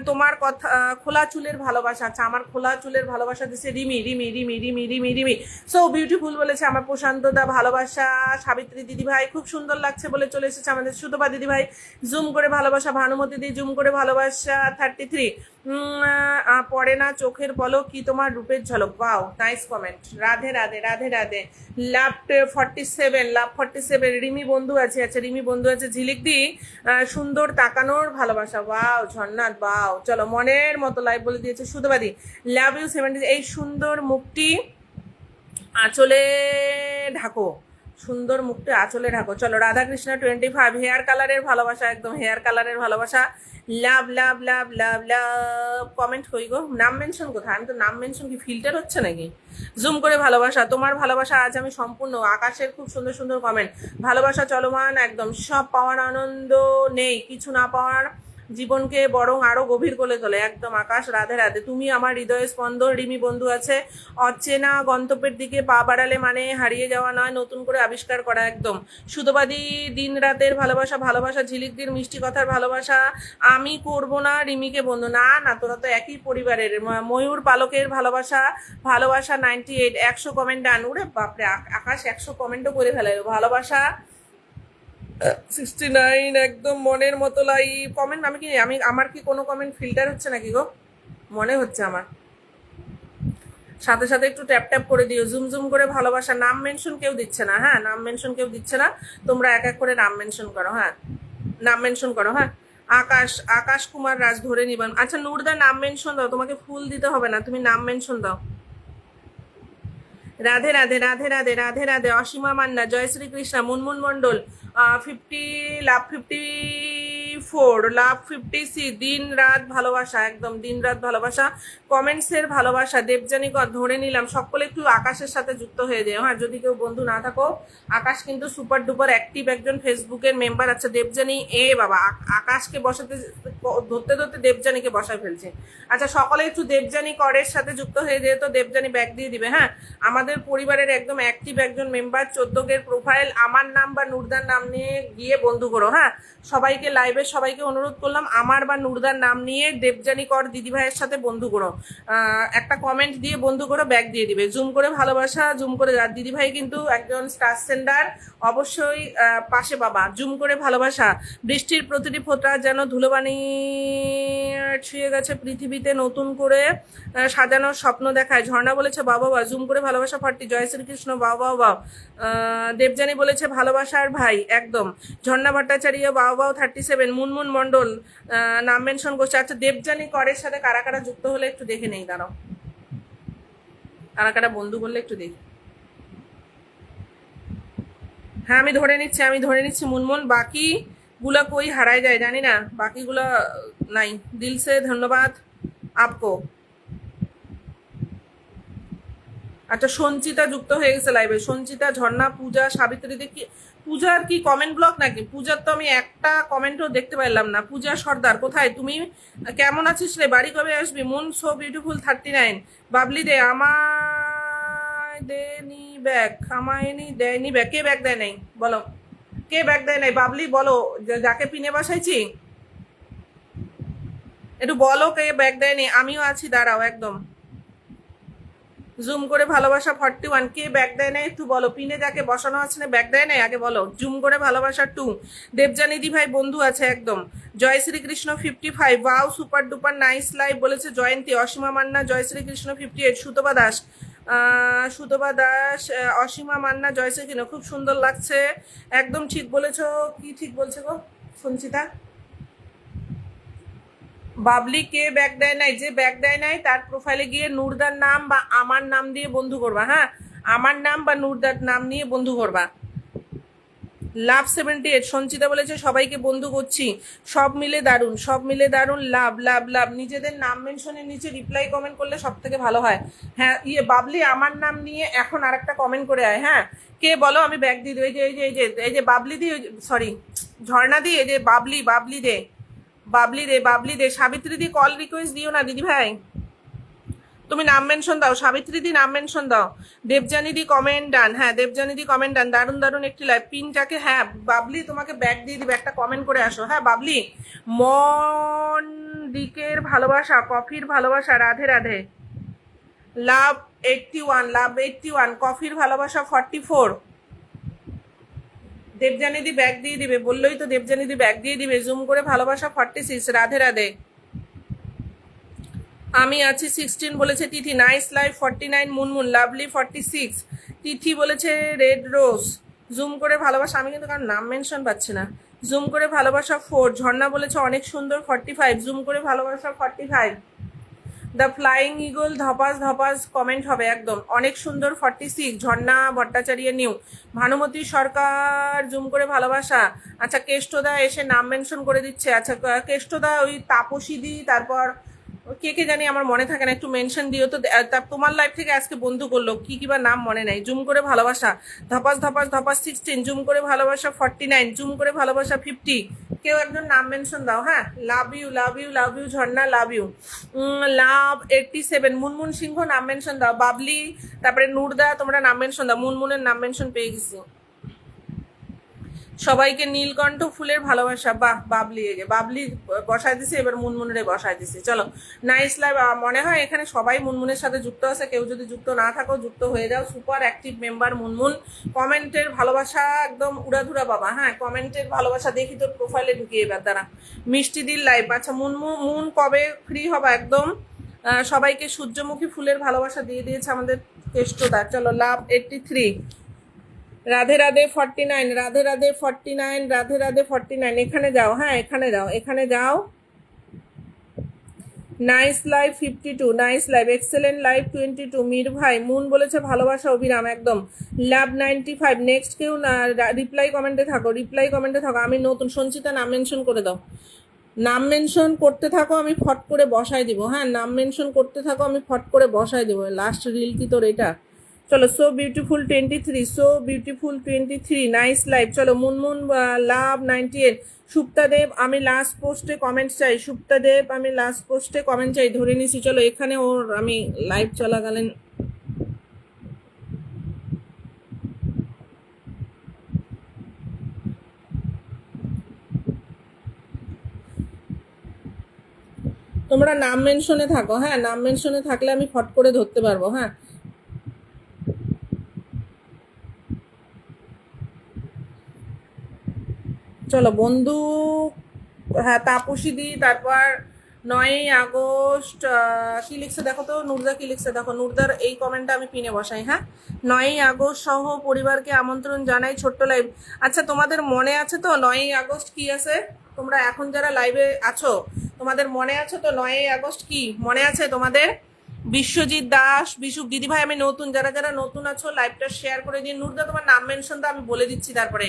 তোমার কথা খোলা চুলের ভালোবাসা, আচ্ছা আমার খোলা চুলের ভালোবাসা দিচ্ছে রিমি রিমি রিমি রিমি রিমি রিমি সো বিউটিফুল বলেছে আমার প্রশান্ত দা ভালোবাসা। সাবিত্রী দিদি ভাই খুব সুন্দর লাগছে বলে চলে এসেছে আমাদের সুতপা দিদি ভাই। জুম করে ভালোবাসা, ভানুমতি দি জুম করে ভালোবাসা 33। পড়ে না চোখের বলো কি তোমার রূপের ঝলক, wow nice comment. Radhe Radhe Radhe Radhe. Love 47। Love 47। Rimi বন্ধু আছে, আচ্ছা রিমি বন্ধু আছে। ঝিলিক দি সুন্দর তাকানোর ভালোবাসা, ওয়াও ঝর্ণাথ ওয়াও। চলো মনের মতো লাইভ বলে দিয়েছে সুতপাদি। Love you 70। এই সুন্দর মুখটি আঁচলে ঢাকো, সুন্দর মুখটি আঁচলে ঢাকো। চলো রাধাকৃষ্ণ 25। হেয়ার কালারের ভালোবাসা, একদম হেয়ার কালারের ভালোবাসা। লাভ লাভ লাভ লাভ লাভ। কমেন্ট কই গো, নাম মেনশন কোথায়? আমি তো নাম মেনশন কি ফিল্টার হচ্ছে নাকি? জুম করে ভালোবাসা, তোমার ভালোবাসা আজ আমি সম্পূর্ণ। আকাশের খুব সুন্দর সুন্দর কমেন্ট। ভালোবাসা চলমান, একদম। সব পাওয়ার আনন্দ নেই, কিছু না পাওয়ার জীবনকে বরং আরো গভীর করে তোলে। একদম আকাশ, রাধে রাধে। তুমি আমার হৃদয়ের স্পন্দন। রিমি বন্ধু আছে, অচেনা গন্তব্যের দিকে পা বাড়ালে মানে হারিয়ে যাওয়া নয়, নতুন করে আবিষ্কার করা। একদম সুতোবাদী দিন রাতের ভালোবাসা, ভালোবাসা ঝিলিকদের মিষ্টি কথার ভালোবাসা। আমি করব না রিমিকে বন্ধু। না না, তোরা তো একই পরিবারের। ময়ূর পালকের ভালোবাসা, ভালোবাসা 98, 100 কমেন্ট ডান। উরে বাপরে, আকাশ 100 কমেন্টও করে ফেলাইলো। ভালোবাসা 69, একদম মনের মতো লাইভ কমেন্ট। আমি আমার কি কোনো কমেন্ট ফিল্টার হচ্ছে নাকি গো? মনে হচ্ছে আমার। সাথে সাথে একটু ট্যাপ ট্যাপ করে দিও। জুম জুম করে ভালোবাসা। নাম মেনশন কেউ দিচ্ছে না, হ্যাঁ নাম মেনশন কেউ দিচ্ছে না। তোমরা এক এক করে নাম মেনশন করো, হ্যাঁ নাম মেনশন করো। হ্যাঁ, আকাশ, আকাশ কুমার রাজ ধরে নিবান। আচ্ছা নূরদা নাম মেনশন দাও, তোমাকে ফুল দিতে হবে না, তুমি নাম মেনশন দাও। রাধে রাধে, রাধে রাধে, রাধে রাধে। অসীমা মান্না, জয় শ্রীকৃষ্ণা। মুনমুন মন্ডল 50, লাভ 54, লাভ 56। দিন রাত ভালোবাসা, একদম দিন রাত ভালোবাসা। কমেন্টসের ভালোবাসা। দেবযানী ধরে নিলাম। সকলে একটু আকাশের সাথে যুক্ত হয়ে যায়। হ্যাঁ, যদি কেউ বন্ধু না থাকো, আকাশ কিন্তু সুপার ডুপার অ্যাক্টিভ একজন ফেসবুকের মেম্বার। আচ্ছা দেবযানী, এ বাবা, আকাশকে বসাতে ধরতে ধরতে দেবযানীকে বসায় ফেলছে। আচ্ছা সকলে একটু দেবযানী করের সাথে যুক্ত হয়ে যেত। দেবযানী ব্যাগ দিয়ে দিবে। হ্যাঁ, আমাদের পরিবারের একদম অ্যাক্টিভ একজন মেম্বার। 14 প্রোফাইল। আমার নাম বা নুরদার নাম নিয়ে গিয়ে বন্ধু করো। হ্যাঁ, সবাইকে লাইভে সবাইকে অনুরোধ করলাম, আমার বা নুরদার নাম নিয়ে দেবযানী কর দিদিভাইয়ের সাথে বন্ধু করো। একটা কমেন্ট দিয়ে বন্ধু করো, ব্যাগ দিয়ে দিবে। জুম করে ভালোবাসা, জুম করে দিদিভাই কিন্তু একজন স্টার সেন্ডার, অবশ্যই পাশে বাবা। জুম করে ভালোবাসা। বৃষ্টির প্রতিটি ফোঁটা যেন ধুলোবানি ছুঁয়ে গেছে পৃথিবীতে, নতুন করে সাজানোর স্বপ্ন দেখায়। ঝর্ণা বলেছে বাবা বাবা। জুম করে ভালোবাসা 40, জয় শ্রীকৃষ্ণ। বাবা বাবা। দেবযানী বলেছে ভালোবাসার ভাই, একদম। ঝর্ণা ভট্টাচার্য বাবা বাবা 37। মুনমুন মন্ডল নাম মেনশন করছে। আচ্ছা দেবযানী করের সাথে কারা কারা যুক্ত হলে একটু দেখে নেই, দাঁড়াও। কারা কারা বন্ধু করলে একটু দেখি। হ্যাঁ আমি ধরে নিচ্ছি মুনমুন। বাকিগুলা কই হারায় যায় জানি না, বাকিগুলা নাই। দিল সে ধন্যবাদ আপকো। আচ্ছা সঞ্চিতা যুক্ত হয়ে গেছে লাইভে। সঞ্চিতা, ঝর্ণা, পূজা, সাবিত্রী। দেখি পূজার কি কমেন্ট ব্লক নাকি? পূজার তো আমি একটা কমেন্টও দেখতে পাইলাম না। পূজা সর্দার কোথায় তুমি? কেমন আছিস রে? বাড়ি কবে আসবি? Moon so beautiful 39। বাবলি দে আমায় দেনি ব্যাগ, দেয়নি ব্যাগ। কে ব্যাগ দেয় নাই বলো? কে ব্যাগ দেয় নাই? বাবলি বলো, যাকে পিনে বসাইছি একটু বলো কে ব্যাগ দেয়নি। আমিও আছি, দাঁড়াও একদম। জুম করে ভালোবাসা 41। কে ব্যাগ দেয় নাই একটু বলো। পিনে যাকে বসানো আছে না ব্যাগ দেয় নাই আগে বলো। জুম করে ভালোবাসা 2। দেবযানী দি ভাই বন্ধু আছে একদম। জয় Shrikrishna 55। Wow super duper nice live বলেছে জয়ন্তী। অসীমা মান্না, জয় শ্রীকৃষ্ণ 58। সুতপা দাস, অসীমা মান্না, জয় শ্রীকৃষ্ণ। খুব সুন্দর লাগছে, একদম ঠিক বলেছো। কি ঠিক বলছে গো সঞ্চিতা? বাবলি কে ব্যাগ দেয় নাই? যে ব্যাগ দেয় নাই তার প্রোফাইলে গিয়ে নুরদার নাম বা আমার নাম দিয়ে বন্ধু করবা। হ্যাঁ, আমার নাম বা নুরদার নাম নিয়ে বন্ধু করবা। লাভ 78। সঞ্চিতা বলেছে সবাইকে বন্ধু করছি, সব মিলে দারুণ, সব মিলে দারুণ। লাভ লাভ লাভ। নিজেদের নাম মেনশনের নিচে রিপ্লাই কমেন্ট করলে সব থেকে ভালো হয়। হ্যাঁ বাবলি আমার নাম নিয়ে এখন আর একটা কমেন্ট করে আয়। হ্যাঁ, কে বলো, আমি ব্যাগ দিয়ে দেবো। এই যে বাবলি দি, সরি ঝর্ণা দি, এই যে বাবলি দে, বাবলি দে। সাবিত্রী দি কল রিকোয়েস্ট দিও না দিদি ভাই, তুমি নাম মেনশন দাও। সাবিত্রী দি নাম মেনশন দাও। দেবযানী দি কমেন্ট ডান। হ্যাঁ দেবযানী দি কমেন্ট ডান। দারুণ দারুণ একটি লাইভ। পিনটাকে, হ্যাঁ বাবলি তোমাকে ব্যাগ দিয়ে দিবে, একটা কমেন্ট করে আসো। হ্যাঁ বাবলি। মন দিকের ভালোবাসা, কফির ভালোবাসা, রাধে রাধে। লাভ 81, লাভ 81। কফির ভালোবাসা 44। দেবযানী দি ব্যাগ দিয়ে দিবে, বললোই তো দেবযানী দি ব্যাগ দিয়ে দিবে। জুম করে ভালোবাসা 46। রাধে রাধে। আমি আছি 16 বলেছে Tithi. Nice live 49। Munmun lovely 46। Tithi বলেছে রেড রোজ। জুম করে ভালোবাসা, আমি কিন্তু কারণ নাম মেনশন পাচ্ছি না। জুম করে ভালোবাসা 4। ঝর্ণা বলেছে অনেক সুন্দর 45। জুম করে ভালোবাসা 45। দ্য ফ্লাইং ইগল ধপাস ধপাস কমেন্ট হবে একদম, অনেক সুন্দর 46। ঝর্ণা ভট্টাচার্য নিউ। ভানুমতী সরকার জুম করে ভালোবাসা। আচ্ছা কেষ্টদা এসে নাম মেনশন করে দিচ্ছে। আচ্ছা কেষ্টদা ওই তাপসী দি, তারপর কে কে জানি আমার মনে থাকে না, একটু মেনশন দিও তো। তোমার লাইফ থেকে আজকে বন্ধু করলো কি কি বা নাম মনে নাই। জুম করে ভালোবাসা ধপাস ধপাস ধপাস 16, জুম করে ভালোবাসা 49, জুম করে ভালোবাসা 50। কেউ একজন নাম মেনশন দাও। হ্যাঁ, love you love you love you Jharna, love you. Love 87, Munmun Singh নাম মেনশন দাও। বাবলি, তারপরে নূরদা, তোমরা নাম মেনশন দাও। মুনমুনের নাম মেনশন পেয়ে গেছি। সবাইকে নীলকণ্ঠ ফুলের ভালোবাসা। বাহ, বাবলি বাবলি বসায় দিছে, এবার মুনমুনের বসায় দিছে। চলো, নাইস লাইভ। মনে হয় এখানে সবাই মুনমুনের সাথে যুক্ত আছে। কেউ যদি যুক্ত না থাকো যুক্ত হয়ে যাও। Super active member Munmun. কমেন্টের ভালোবাসা একদম উড়াধুরা বাবা। হ্যাঁ, কমেন্টের ভালোবাসা দেখি তোর প্রোফাইলে ঢুকিয়ে এবার দ্বারা। মিষ্টি দিল লাইভ। আচ্ছা মুন কবে ফ্রি হবা একদম? সবাইকে সূর্যমুখী ফুলের ভালোবাসা দিয়ে দিয়েছে আমাদের কেষ্টদা। চলো, লাভ 83, রাধে রাধে 49, রাধে রাধে 49, রাধে রাধে 49। এখানে যাও। হ্যাঁ, এখানে যাও, এখানে যাও। Nice live 52, nice live, excellent live 22। Mir ভাই মুন বলেছে ভালোবাসা অবিরাম একদম। লাভ 95। নেক্সট কেউ না, রিপ্লাই কমেন্টে থাকো, রিপ্লাই কমেন্টে থাকো। আমি নতুন সঞ্চিতা, নাম মেনশন করে দাও। নাম মেনশন করতে থাকো, আমি ফট করে বসাই দিব। হ্যাঁ, নাম মেনশন করতে থাকো, আমি ফট করে বসাই দিব। লাস্ট রিল কি তোর এটা? চলো, so beautiful 23, so beautiful 23, nice live. চলো, মুনমুন লাভ 98। সুপ্তাদেব, আমি লাস্ট পোস্টে কমেন্ট চাই। সুপ্তাদেব, আমি লাস্ট পোস্টে কমেন্ট চাই, ধরে নিছি। চলো, এখানে ওর আমি লাইভ চলাকালীন তোমরা নাম মেনশনে থাকো। হ্যাঁ, নাম মেনশনে থাকলে আমি ফট করে ধরতে পারবো। হ্যাঁ, চলো বন্ধু। হ্যাঁ, তাপসী দি, তারপর 9ই আগস্ট কি লিখছে দেখো তো, নূরদা কি লিখছে দেখো। নূরদার এই কমেন্টটা আমি পিনে বসাই। হ্যাঁ, 9ই আগস্ট সহ পরিবারকে আমন্ত্রণ জানাই, ছোট্ট লাইভ। আচ্ছা, তোমাদের মনে আছে তো 9ই আগস্ট কি আছে? তোমরা এখন যারা লাইভে আছো তোমাদের মনে আছে তো 9ই আগস্ট কি মনে আছে তোমাদের? বিশ্বজিৎ দাস, বিশু দিদি ভাই, আমি নতুন, যারা যারা নতুন আছো লাইভটা শেয়ার করে দিন। নূরদা, তোমার নাম মেনশন আমি বলে দিচ্ছি। তারপরে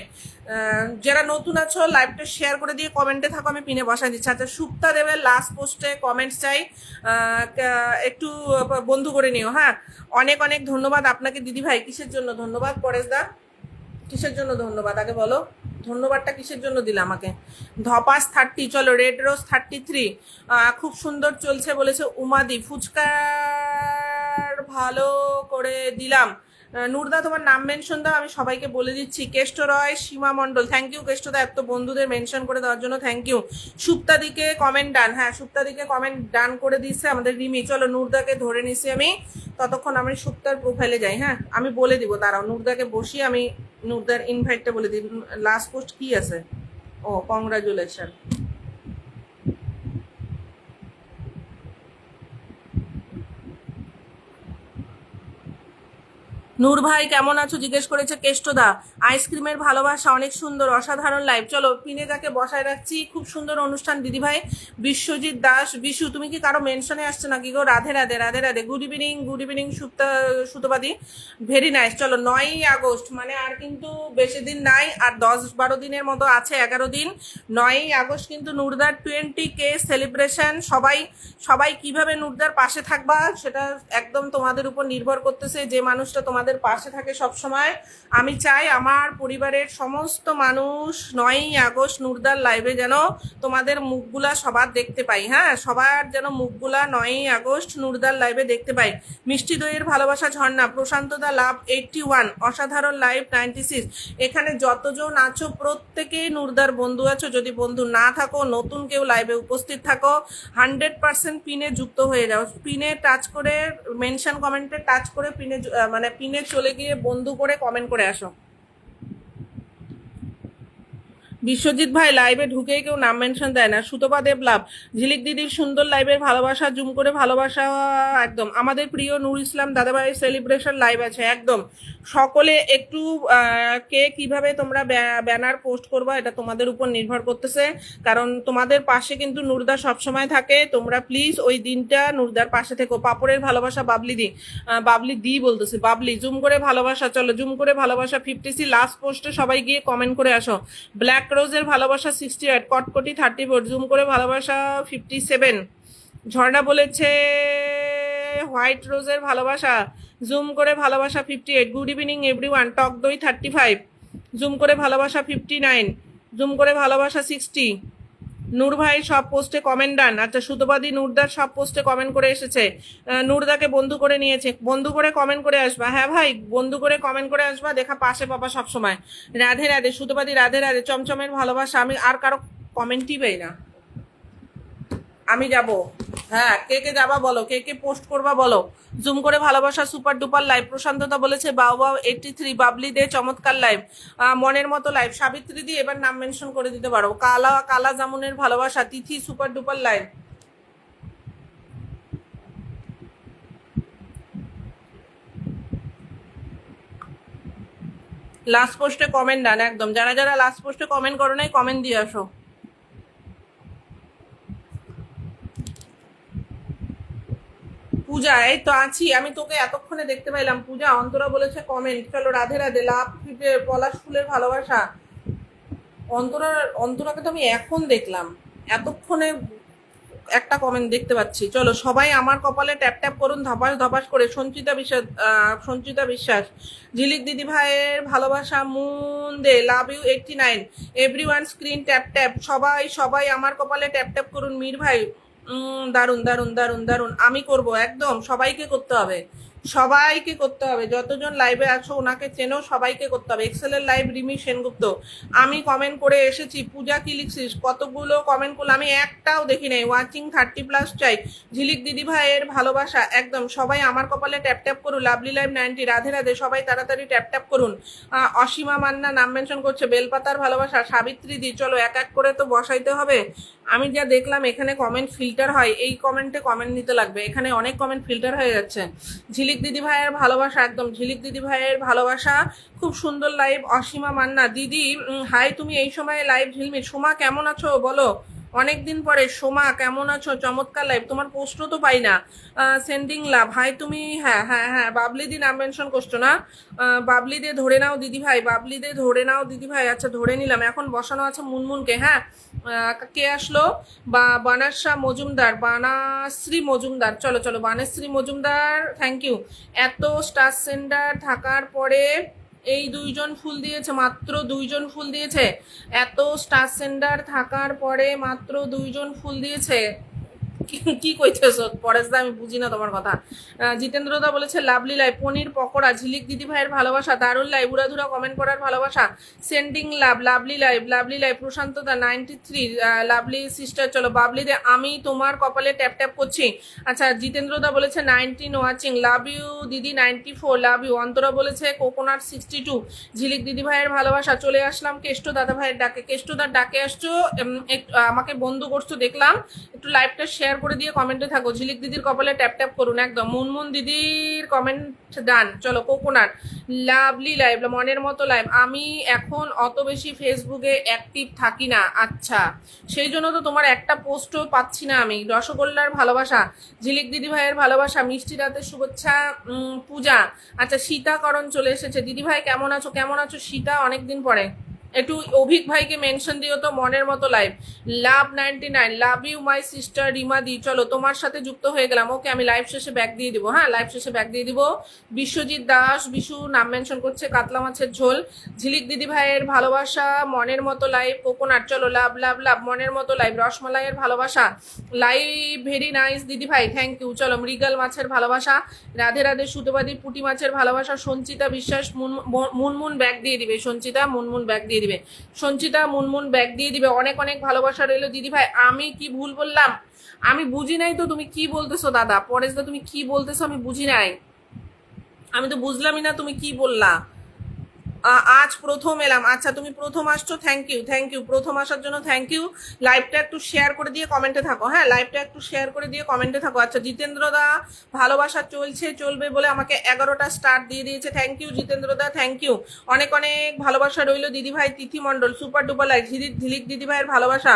যারা নতুন আছো লাইভটা শেয়ার করে দিয়ে কমেন্টে থাকো, আমি পিনে বসাই দিচ্ছি। আচ্ছা, সুপ্তা দেবের লাস্ট পোস্টে কমেন্ট চাই, একটু বন্ধু করে নিও। হ্যাঁ, অনেক অনেক ধন্যবাদ আপনাকে দিদি ভাই। কিসের জন্য ধন্যবাদ পরেশ দা? কিসের জন্য ধন্যবাদ আগে বলো? ধন্যবাদটা কিসের জন্য দিলে আমাকে? ধপাস 30। চলো, রেড রোজ 33, খুব সুন্দর চলছে বলেছে উমাদি। ফুচকার ভালো করে দিলাম। নূরদা, তোমার নাম মেনশন দাও, আমি সবাইকে বলে দিচ্ছি। কেষ্ট রয়, সীমা মণ্ডল, থ্যাংক ইউ কেষ্টদা, এত বন্ধুদের মেনশন করে দেওয়ার জন্য থ্যাংক ইউ। সুপ্তাদিকে কমেন্ট ডান। হ্যাঁ, সুপ্তাদিকে কমেন্ট ডান করে দিচ্ছে আমাদের রিমি। চলো, নূরদাকে ধরে নিছি আমি। ততক্ষণ আমি সুপ্তার প্রোফাইলে যাই। হ্যাঁ, আমি বলে দিব, দাঁড়াও, নূরদাকে বসিয়ে আমি নূরদার ইনভাইটটা বলে দিই। লাস্ট পোস্ট কি আছে? ও, কংগ্রাচুলেশন। নূর ভাই কেমন আছো জিজ্ঞেস করেছে কেষ্টদা। আইসক্রিমের ভালোবাসা, অনেক সুন্দর, অসাধারণ লাইভ। চলো, পিনে যাকে বসায় রাখছি, খুব সুন্দর অনুষ্ঠান দিদি ভাই। বিশ্বজিৎ দাস, বিশু, তুমি কি কারো মেনশনে আসছো নাকি গো? Radhe Radhe, Radhe Radhe. Good evening, good evening সুতবাদী, ভেরি নাইস। চলো, 9ই আগস্ট মানে আর কিন্তু বেশি দিন নাই, আর 10-12 দিনের মতো আছে, 11 দিন। 9ই আগস্ট কিন্তু নূরদার 20K সেলিব্রেশন। সবাই সবাই কিভাবে নূরদার পাশে থাকবা সেটা একদম তোমাদের উপর নির্ভর করতেছে। যে মানুষটা তোমাদের পাশে থাকে সব সময়, আমি চাই আমার পরিবারের সমস্ত মানুষ 9ই আগস্ট নূরদার লাইভে যেন তোমাদের মুখগুলা সবার দেখতে পাই। হ্যাঁ, সবার যেন মুখগুলা 9ই আগস্ট নূরদার লাইভে দেখতে পাই। মিষ্টি দইয়ের ভালোবাসা ঝর্ণা, প্রশান্ত দা লাভ 81, অসাধারণ লাইভ 96। এখানে যতজন আছো প্রত্যেকেই নূরদার বন্ধু আছো। যদি বন্ধু না থাকো, নতুন কেউ লাইভে উপস্থিত থাকো, 100% পিনে যুক্ত হয়ে যাও। পিনে টাচ করে, মেনশন কমেন্টে টাচ করে পিনে মানে পিনে চলে গিয়ে বন্ধু করে কমেন্ট করে আসো। বিশ্বজিৎ ভাই, লাইভে ঢুকেই কেউ নাম মেনশন দেয় না। সুতপা দেব লাভ, ঝিলিক দিদির সুন্দর লাইভের ভালোবাসা, জুম করে ভালোবাসা একদম। আমাদের প্রিয় নূর ইসলাম দাদাভাইয়ের সেলিব্রেশন লাইভ আছে একদম। সকলে একটু কে কিভাবে তোমরা ব্যানার পোস্ট করবা এটা তোমাদের উপর নির্ভর করতেছে, কারণ তোমাদের পাশে কিন্তু নূরদা সবসময় থাকে। তোমরা প্লিজ ওই দিনটা নূরদার পাশে থেকো। পাপড়ের ভালোবাসা, বাবলি দি, বাবলি দি বলতেছে, বাবলি, জুম করে ভালোবাসা। চলো, জুম করে ভালোবাসা 50, লাস্ট পোস্টে সবাই গিয়ে কমেন্ট করে আসো। ব্ল্যাক রোজের ভালোবাসা 68, কটকটি 34, জুম করে ভালোবাসা 57, ঝর্ণা বলেছে হোয়াইট রোজের ভালোবাসা, জুম করে ভালোবাসা 58, গুড ইভিনিং এভরিওয়ান, টক দই 35, জুম করে ভালোবাসা 59, জুম করে ভালোবাসা 60, নূর ভাই সব পোস্টে কমেন্ট ডান। আচ্ছা, সুতোবাদী নূরদার সব পোস্টে কমেন্ট করে এসেছে, নূরদাকে বন্ধু করে নিয়েছে, বন্ধু করে কমেন্ট করে আসবা। হ্যাঁ ভাই, বন্ধু করে কমেন্ট করে আসবা, দেখা পাশে পাবা সবসময়। রাধে রাধে সুতোবাদী, রাধে রাধে। চমচমের ভালোবাসা, আমি আর কারো কমেন্টই পাই না। আমি যাব। হ্যাঁ, কে কে যাবা বলো, কে কে পোস্ট করবা বলো। জুম করে ভালোবাসা সুপার ডুপার লাইভ। প্রশান্ততা বলেছে বাউ বাউ 83, বাবলি দে চমৎকার লাইভ, মনের মতো লাইভ। সাবিত্রী দি এবার নাম মেনশন করে দিতে পারো। কালা কালা জামুনের ভালোবাসা, তিথি সুপার ডুপার লাইভ। লাস্ট পোস্টে কমেন্ট ডান একদম। যারা যারা লাস্ট পোস্টে কমেন্ট করো নাই, কমেন্ট দিয়ে আসো। পূজা, এই তো আছি আমি, তোকে এতক্ষণে দেখতে পাইলাম। পূজা, অন্তরা বলেছে কমেন্ট। চলো রাধে রাধে। লাভ ফিটে পলাশ ফুলের ভালোবাসা। অন্তরাকে তো আমি এখন দেখলাম, এতক্ষণে একটা কমেন্ট দেখতে পাচ্ছি। চলো সবাই আমার কপালে ট্যাপ ট্যাপ করুন, ধপাস ধপাস করে। সঞ্চিতা বিশ্বাস, ঝিলিক দিদি ভাইয়ের ভালোবাসা, Moon Dey love you 89, everyone screen tap tap. সবাই সবাই আমার কপালে ট্যাপ ট্যাপ করুন। মীর ভাই, দারুন দারুন দারুন দারুন। আমি করব একদম, সবাইকে করতে হবে, সবাইকে করতে হবে। যতজন লাইভে আছো ওনাকে চেনো, সবাইকে করতে হবে। এক্সেলের লাইভ রিমি সেনগুপ্ত, আমি কমেন্ট করে এসেছি। পূজা কি লিখছিস? কতগুলো কমেন্ট করলো, আমি একটাও দেখি নাই। ওয়াচিং 30+ চাই। ঝিলিক দিদি ভাইয়ের ভালোবাসা একদম। সবাই আমার কপালে ট্যাপ ট্যাপ করুন। Lovely live 90, Radhe Radhe. সবাই তাড়াতাড়ি ট্যাপ ট্যাপ করুন। অসীমা মান্না নাম মেনশন করছে। বেলপাতার ভালোবাসা। সাবিত্রী দি, চলো এক এক করে তো বসাইতে হবে। আমি যা দেখলাম এখানে কমেন্ট ফিল্টার হয়, এই কমেন্টে কমেন্ট নিতে লাগবে। এখানে অনেক কমেন্ট ফিল্টার হয়ে যাচ্ছে। ঝিলিক দিদি ভাইয়ের ভালোবাসা একদম। ঝিলিক দিদি ভাইয়ের ভালোবাসা, খুব সুন্দর লাইভ। অসীমা মান্না দিদি, হাই, তুমি এই সময় লাইভ। ঝিলমিল, সোমা কেমন আছো বলো, অনেকদিন পরে। সোমা কেমন আছো? চমৎকার লাইভ, তোমার পোস্টও তো পাই না। সেন্ডিং লাভ, হাই তুমি। হ্যাঁ হ্যাঁ হ্যাঁ, বাবলি দি নাম মেনশন করছো না? বাবলি দে ধরে নাও দিদি ভাই, বাবলি দে ধরে নাও দিদি ভাই। আচ্ছা ধরে নিলাম। এখন বসানো আছে মুনমুনকে। হ্যাঁ, কে আসলো? বানাসা মজুমদার, বানাশ্রী মজুমদার। চলো চলো, বানাশ্রী মজুমদার, থ্যাংক ইউ। এত স্টার সেন্টার থাকার পরে এই দুইজন ফুল দিয়েছে, মাত্র দুইজন ফুল দিয়েছে। এত স্টার সেন্টার থাকার পরে মাত্র দুইজন ফুল দিয়েছে। কি কইতেছ পরেশদা, আমি বুঝি না তোমার কথা। জিতেন্দ্রদা বলেছে লাভলি লাইভ। পনির পকোড়া, ঝিলিক দিদি ভাইয়ের ভালোবাসা, দারুণ লাইভ। উড়াধুরা কমেন্ট করার ভালোবাসা। Sending love, lovely live, lovely live. প্রশান্তদা 93, লাভলি সিস্টার। চলো বাবলি দে, আমি তোমার কপালে ট্যাপ ট্যাপ করছি। আচ্ছা, জিতেন্দ্রদা বলেছে 19 ওয়াচিং, লাভ ইউ দিদি 94, লাভ ইউ। অন্তরা বলেছে কোকোনাট 62, ঝিলিক দিদি ভাইয়ের ভালোবাসা। চলে আসলাম কেষ্ট দাদা ভাইয়ের ডাকে। কেষ্টদার ডাকে আসছো, আমাকে বন্ধু করছো দেখলাম। একটু লাইভটা শেয়ার করে দিয়ে কমেন্টে থাকো। ঝিলিক দিদির কপালে ট্যাপ ট্যাপ করুন একদম। মুনমুন দিদির কমেন্ট ডান। চলো কোকোনাট, লাভলি লাইভ, মনের মতো লাইভ। আমি এখন অত বেশি ফেসবুকে অ্যাক্টিভ থাকি না। আচ্ছা, সেই জন্য তো তোমার একটা পোস্টও পাচ্ছি না আমি। রসগোল্লার ভালোবাসা, ঝিলিক দিদি ভাইয়ের ভালোবাসা। মিষ্টি রাতের শুভেচ্ছা পূজা। আচ্ছা, সীতাকরণ চলে এসেছে। দিদি ভাই কেমন আছো? কেমন আছো সীতা? অনেকদিন পরে। একটু অভিক ভাইকে মেনশন দিও তো। মনের মতো live, love 99, love you my sister Rima di. চলো তোমার সাথে যুক্ত হয়ে গেলাম। ওকে, আমি লাইভ শেষে ব্যাক দিয়ে দিব। হ্যাঁ, লাইভ শেষে ব্যাক দিয়ে দিব। বিশ্বজিৎ দাস, বিশু নাম মেনশন করছে। কাতলা মাছের ঝোল। ঝিলিক দিদি ভাইয়ের ভালোবাসা, মনের মতো লাইভ। কোকোনাট, চলো লাভ লাভ লাভ, মনের মতো লাইভ। রসমালাইয়ের ভালোবাসা, লাইভ ভেরি নাইস দিদি ভাই, থ্যাংক ইউ। চলো মৃগাল মাছের ভালোবাসা, রাধে রাধে। সুতোবাদী পুঁটি মাছের ভালোবাসা। সঞ্চিতা বিশ্বাস, মুনমুন ব্যাক দিয়ে দিবে। সঞ্চিতা মুনমুন ব্যাক দিয়ে দিবে। সঞ্চিতা মুনমুন ব্যাক দিয়ে দিবে। অনেক অনেক ভালোবাসা রইলো দিদি ভাই। আমি কি ভুল বললাম? আমি বুঝি নাই তো তুমি কি বলতেছো দাদা। পরেশ দা, তুমি কি বলতেছো আমি বুঝি নাই। আমি তো বুঝলামই না তুমি কি বললা। আজ প্রথম এলাম। আচ্ছা, তুমি প্রথম আসছো, থ্যাংক ইউ থ্যাংক ইউ। প্রথম আসার জন্য থ্যাংক ইউ। লাইভটা একটু শেয়ার করে দিয়ে কমেন্টে থাকো। হ্যাঁ, লাইভটা একটু শেয়ার করে দিয়ে কমেন্টে থাকো। আচ্ছা, জিতেন্দ্র দা ভালোবাসা চলছে চলবে বলে আমাকে 11টা স্টার দিয়ে দিয়েছে। Thank you Jitendra da, thank you. অনেক অনেক ভালোবাসা রইল দিদি ভাই। Tithi Mondal, super duper live. Jhilik দিদি ভাইয়ের ভালোবাসা।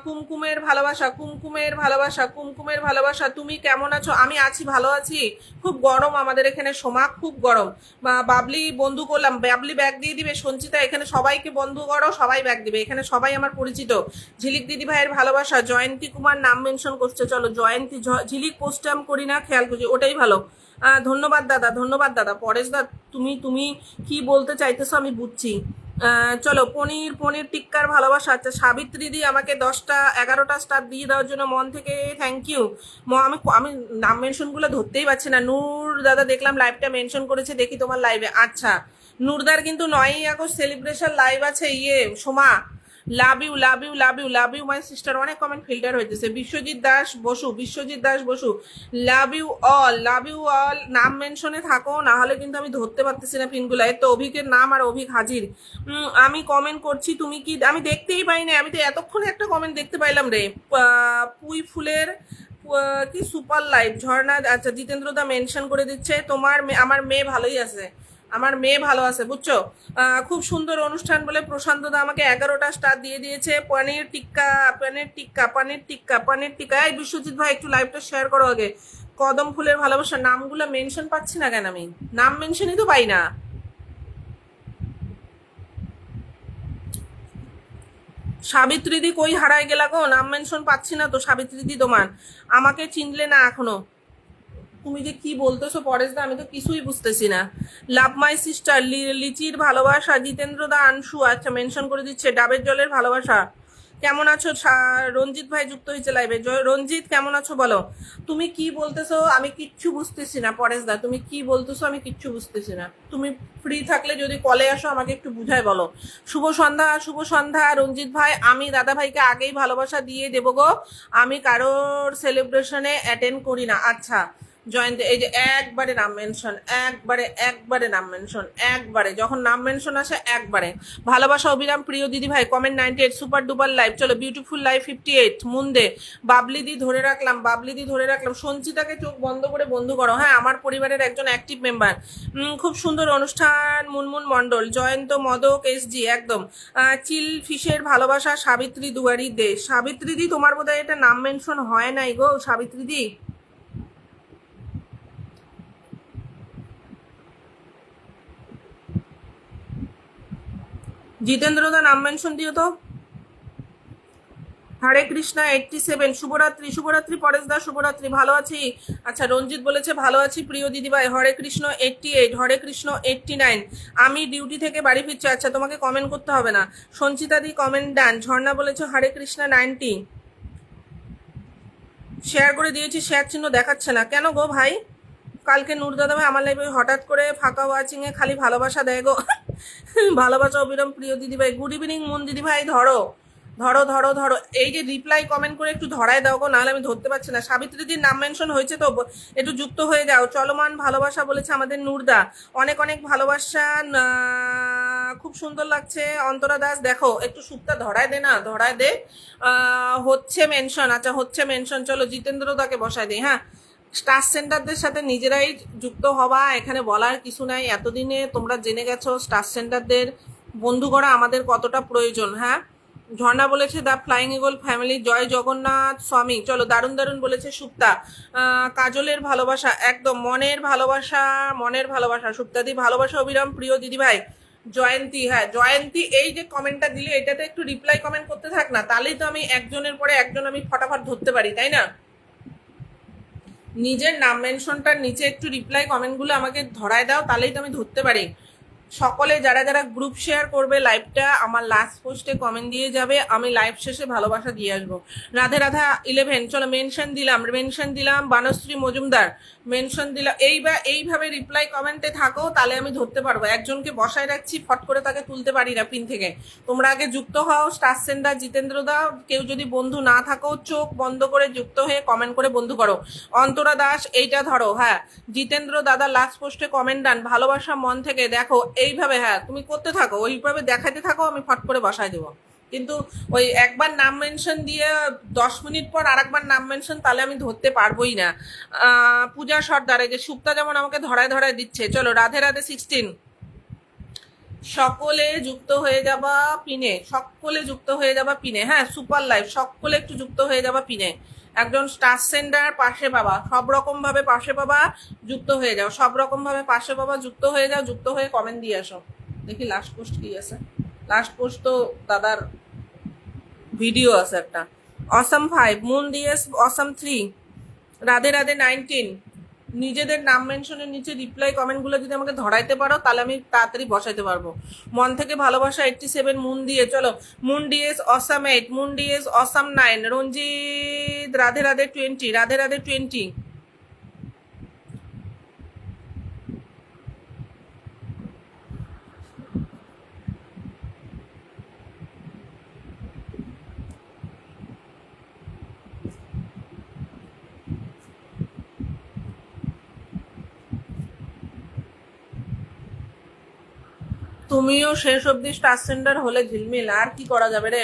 কুমকুমের ভালোবাসা, কুমকুমের ভালোবাসা, কুমকুমের ভালোবাসা। তুমি কেমন আছো? আমি আছি, ভালো আছি। খুব গরম আমাদের এখানে, সোমা, খুব গরম। বাবলি বন্ধু করলাম। বাবলি ব্যাগ দিয়ে দিবে, সঞ্চিতা এখানে সবাইকে বন্ধু করো, সবাই ব্যাগ দিবে, এখানে সবাই আমার পরিচিত। ঝিলিক দিদি ভাইয়ের ভালোবাসা, জয়ন্তী কুমার নাম মেনশন করছে, চলো জয়ন্তী, ঝিলিক পোস্টে আমি করি না, খেয়াল করছি, ওটাই ভালো। ধন্যবাদ দাদা, ধন্যবাদ দাদা। পরেশ দা তুমি তুমি কি বলতে চাইতেছো আমি বুঝছি। চলো পনির পনির টিক্কার ভালোবাসা। আচ্ছা সাবিত্রী দি আমাকে 10টা 11টা স্টার দিয়ে দেওয়ার জন্য মন থেকে থ্যাংক ইউ। আমি আমি নাম মেনশনগুলো ধরতেই পারছি না। নূর দাদা দেখলাম লাইভটা মেনশন করেছে, দেখি তোমার লাইভে। আচ্ছা নূরদার কিন্তু 9ই আগস্ট সেলিব্রেশন লাইভ আছে। Soma love you love you love you love you my sister. অনেক কমেন্ট ফিল্টার হইতেছে। Biswajit Das Basu, Biswajit Das Basu, love you all, love you all. নাম মেনশনে থাকো, না হলে কিন্তু আমি ধরতে পারতেছি না পিনগুলো। তো অভিকের নাম আর অভিক হাজির। আমি কমেন্ট করছি, তুমি কি, আমি দেখতেই পাই না, আমি তো এতক্ষণে একটা কমেন্ট দেখতে পাইলাম রে। পুই ফুলের কি সুপার লাইভ ঝর্ণা। আচ্ছা জিতেন্দ্র দা মেনশন করে দিচ্ছে, তোমার আমার মেয়ে ভালোই আছে, আমার মেয়ে ভালো আছে, বুঝছো। খুব সুন্দর অনুষ্ঠান বলে প্রশান্ত দা আমাকে 11টা স্টার দিয়ে দিয়েছে। পনির টিক্কা পনির টিক্কা পনির টিক্কা পনির টিক্কা। এই বিশ্বজিৎ ভাই একটু লাইভটা শেয়ার করো আগে। কদম ফুলের ভালোবাসা। নামগুলো মেনশন পাচ্ছি না কেন আমি? নাম মেনশনই তো পাই না। সাবিত্রী দি কই হারায় গেলা গো? নাম মেনশন পাচ্ছি না তো সাবিত্রী দি তোমার। আমাকে চিনলে না এখনো। তুমি যে কি বলতেছো পরেশ দা, আমি তো কিছুই বুঝতেছি না। লাভ মাই সিস্টার, লিচির ভালোবাসা, জিতেন্দ্র দা আনসু আচ্ছা মেনশন করে দিচ্ছে। ডাবের জলের ভালোবাসা। কেমন আছো? রঞ্জিত ভাই যুক্ত হয়েছে লাইভে। রঞ্জিত কেমন আছো বলো। তুমি কি বলতেছো আমি কিচ্ছু বুঝতেছি না পরেশ দা, তুমি কি বলতেছো আমি কিচ্ছু বুঝতেছি না। তুমি ফ্রি থাকলে যদি কলে আসো আমাকে একটু বুঝায় বলো। শুভ সন্ধ্যা, শুভ সন্ধ্যা রঞ্জিত ভাই। আমি দাদা ভাইকে আগেই ভালোবাসা দিয়ে দেবো গো, আমি কারোর সেলিব্রেশনে অ্যাটেন্ড করি না। আচ্ছা জয়ন্তী, এই যে একবারে নাম মেনশন, একবারে একবারে নাম মেনশন, একবারে যখন নাম মেনশন আসে একবারে। ভালোবাসা অবিরাম প্রিয় দিদি ভাই। Comment 98, super duper live. চলো বিউটিফুল লাইভ 58। মুন্দে বাবলিদি ধরে রাখলাম, বাবলিদি ধরে রাখলাম। সঞ্চিতাকে চোখ বন্ধ করে বন্ধু করো। হ্যাঁ আমার পরিবারের একজন অ্যাক্টিভ মেম্বার। খুব সুন্দর অনুষ্ঠান। মুনমুন মণ্ডল, জয়ন্ত মদক এসজি একদম। চিল ফিশের ভালোবাসা, সাবিত্রী দুয়ারি দে। সাবিত্রী দি তোমার বোধহয় এটা নাম মেনশন হয় নাই গো সাবিত্রী দি। জিতেন্দ্র দা নাম মেনশন দিও তো। হরে কৃষ্ণা 87। শুভরাত্রি, শুভরাত্রি পরেশ দা, শুভরাত্রি। ভালো আছি। আচ্ছা রঞ্জিত বলেছে ভালো আছি প্রিয় দিদিভাই। হরে কৃষ্ণ 88, হরে কৃষ্ণ 89। আমি ডিউটি থেকে বাড়ি ফিরছি। আচ্ছা তোমাকে কমেন্ট করতে হবে না। সঞ্চিতা দি কমেন্ট ডান। ঝর্ণা বলেছে হরে কৃষ্ণা 90। শেয়ার করে দিয়েছি, শেয়ার চিহ্ন দেখাচ্ছে না কেন গো ভাই? কালকে নূর দাদা ভাই আমার লাইভে হঠাৎ করে ফাঁকা ওয়াচিং এ খালি ভালোবাসা দেয় গো। ভালোবাসা অবিরাম প্রিয় দিদিভাই। গুড ইভিনিং মন দিদিভাই। ধরো ধরো ধরো ধরো, এই যে রিপ্লাই কমেন্ট করে একটু ধরায় দাও গো, নাহলে আমি ধরতে পারছি না। সাবিত্রীদির নাম মেনশন হয়েছে তো একটু যুক্ত হয়ে যাও। চলমান ভালোবাসা বলেছে আমাদের নূরদা, অনেক অনেক ভালোবাসা। খুব সুন্দর লাগছে। অন্তরা দাস দেখো একটু সুপ্তা ধরায় দে না, ধরায় দে। হচ্ছে মেনশন, আচ্ছা হচ্ছে মেনশন। চলো জিতেন্দ্র দাকে বসায় দিই। হ্যাঁ স্টার সেন্টারদের সাথে নিজেরাই যুক্ত হবা, এখানে বলার কিছু নাই। এতদিনে তোমরা জেনে গেছো স্টার সেন্টারদের বন্ধু করা আমাদের কতটা প্রয়োজন। হ্যাঁ ঝর্ণা বলেছে দ্য ফ্লাইং ইগল ফ্যামিলি, জয় জগন্নাথ স্বামী। চলো দারুণ দারুণ বলেছে সুপ্তা। কাজলের ভালোবাসা একদম মনের ভালোবাসা, মনের ভালোবাসা। সুপ্তাদি ভালোবাসা অবিরাম প্রিয় দিদিভাই। জয়ন্তী, হ্যাঁ জয়ন্তী এই যে কমেন্টটা দিলে এটাতে একটু রিপ্লাই কমেন্ট করতে থাক না, তাহলেই তো আমি একজনের পরে একজন আমি ফটাফট ধরতে পারি, তাই না? নিজের নাম মেনশনটার নিচে একটু রিপ্লাই কমেন্টগুলো আমাকে ধরায় দাও, তাহলেই তো আমি ধরতে পারি। সকলে যারা যারা গ্রুপ শেয়ার করবে লাইভটা আমার লাস্ট পোস্টে কমেন্ট দিয়ে যাবে, আমি লাইভ শেষে ভালোবাসা দিয়ে আসবো। রাধে রাধা 11। চলো মেনশন দিলাম, মেনশন দিলাম বানশ্রী মজুমদার, মেনশন দিলাম। এইভাবে রিপ্লাই কমেন্টে থাকো, তাহলে আমি ধরতে পারবো। একজনকে বসায় রাখছি, ফট করে তাকে তুলতে পারি না পিন থেকে। তোমরা আগে যুক্ত হও। স্টার সেন্টার জিতেন্দ্র দা, কেউ যদি বন্ধু না থাকো চোখ বন্ধ করে যুক্ত হয়ে কমেন্ট করে বন্ধু করো। অন্তরা দাস এইটা ধরো। হ্যাঁ জিতেন্দ্র দাদা লাস্ট পোস্টে কমেন্ট ডান, ভালোবাসা মন থেকে। দেখো এইভাবে, হ্যাঁ তুমি করতে থাকো, ওইভাবে দেখাতে থাকো, আমি ফট করে বসায় দেবো। কিন্তু ওই একবার নাম মেনশন দিয়ে 10 মিনিট পর আর একবার নাম মেনশন, তাহলে আমি ধরতে পারবোই না। পূজা সর্দার, এই যে সুপ্তা যেমন আমাকে ধরায় ধরায় দিচ্ছে। চলো রাধে রাধে 16। সকলে যুক্ত হয়ে যাবা পিনে, সকলে যুক্ত হয়ে যাবা পিনে। হ্যাঁ সুপার লাইভ, সকলে একটু যুক্ত হয়ে যাবা পিনে। একজন স্টার সেন্টার পাশে পাবা, সব রকম ভাবে পাশে পাবা, যুক্ত হয়ে যাও। সব রকম ভাবে পাশে পাবা, যুক্ত হয়ে যাও, যুক্ত হয়ে কমেন্ট দিয়ে আসো। দেখি লাস্ট পোস্ট কি আছে। লাস্ট পোস্ট তো দাদার ভিডিও আছে একটা। Awesome 5, moon DS awesome 3, Radhe Radhe 19। নিজেদের নাম মেনশনের নিচে রিপ্লাই কমেন্টগুলো যদি আমাকে ধরাইতে পারো তাহলে আমি তাড়াতাড়ি বসাইতে পারবো। মন থেকে ভালোবাসা 87, মুন দিয়ে চলো। Moon DS awesome 8, moon DS awesome 9, রঞ্জিত রাধে রাধে 20, রাধে রাধে 20। তুমিও শেষ অব্দি স্টার সেন্টার হলে ঝিলমিল, আর কি করা যাবে রে।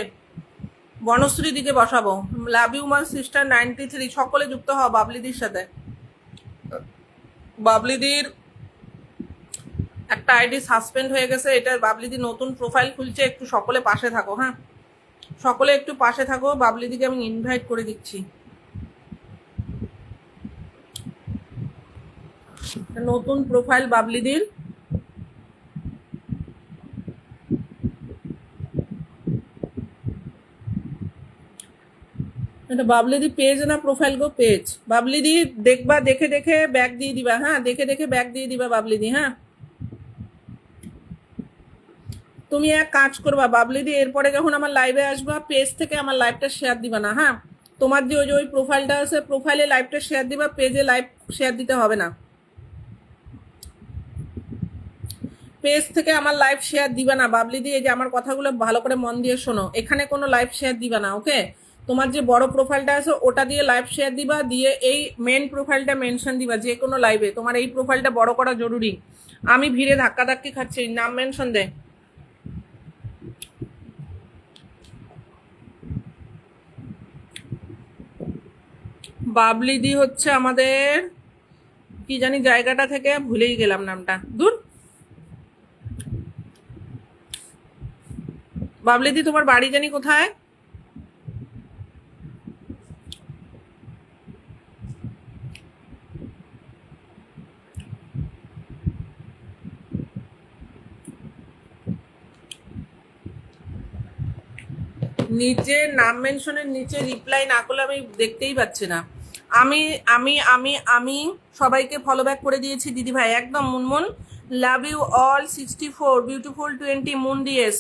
বনশ্রী দিকে বসাবো। লাভ ইউ মাই সিস্টার 93, সকলে যুক্ত হও বাবলিদির সাথে। বাবলিদির একটা আইডি সাসপেন্ড হয়ে গেছে, এটা বাবলিদি নতুন প্রোফাইল খুলছে, একটু সকলে পাশে থাকো। হ্যাঁ, সকলে একটু পাশে থাকো। বাবলিদিকে আমি ইনভাইট করে দিচ্ছি। নতুন প্রোফাইল বাবলিদির। এটা বাবলিদি পেজ না প্রোফাইল গো? পেজ। বাবলিদি দেখবা, দেখে দেখে ব্যাগ দিয়ে দিবা। হ্যাঁ, দেখে দেখে ব্যাগ দিয়ে দিবা বাবলিদি। হ্যাঁ, তুমি এক কাজ করবা বাবলিদি, এরপরে যখন আমার লাইভে আসবা পেজ থেকে আমার লাইভটা শেয়ার দিবা না। হ্যাঁ, তোমার যে ওই প্রোফাইলটা আছে প্রোফাইলে লাইভটা শেয়ার দিবা, পেজে লাইভ শেয়ার দিতে হবে না। পেজ থেকে আমার লাইভ শেয়ার দিবা না বাবলিদি। এই যে আমার কথাগুলো ভালো করে মন দিয়ে শোনো, এখানে কোনো লাইভ শেয়ার দিবা না। ওকে, তোমার যে বড় প্রোফাইলটা আছে ওটা দিয়ে লাইভ শেয়ার দিবা, দিয়ে এই মেন প্রোফাইলটা মেনশন দিবা যে কোনো লাইভে। তোমার এই প্রোফাইলটা বড় করা জরুরি। আমি ভিড়ে ধাক্কা ধাক্কি খাচ্ছি, নাম মেনশন দে। বাবলিদি হচ্ছে আমাদের কি জানি জায়গাটা থেকে ভুলেই গেলাম নামটা, দূর। বাবলিদি তোমার বাড়ি জানি কোথায়? নিচে নাম মেনশনের নিচে রিপ্লাই না করলে আমি দেখতেই পাচ্ছি না। আমি আমি আমি আমি সবাইকে ফলো ব্যাক করে দিয়েছি দিদি ভাই, একদম Munmun. Love you all 64, beautiful 20, Moon DS.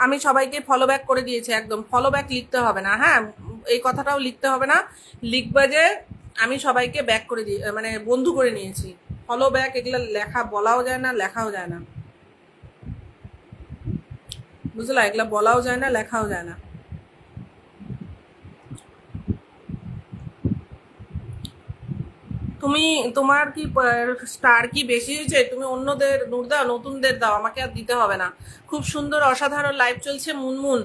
আমি সবাইকে ফলো ব্যাক করে দিয়েছি একদম। ফলো ব্যাক লিখতে হবে না। হ্যাঁ, এই কথাটাও লিখতে হবে না। লিখবা যে আমি সবাইকে ব্যাক করে দিয়ে মানে বন্ধু করে নিয়েছি। ফলো ব্যাক এগুলো লেখা বলাও যায় না, লেখাও যায় না, বুঝলা? এগুলা বলাও যায় না, লেখাও যায় না। তুমি তোমার কি স্টার কি বেশি হয়েছে? তুমি অন্যদের নূর দাও, নতুনদের দাও, আমাকে আর দিতে হবে না। খুব সুন্দর অসাধারণ লাইভ চলছে মুনমুন।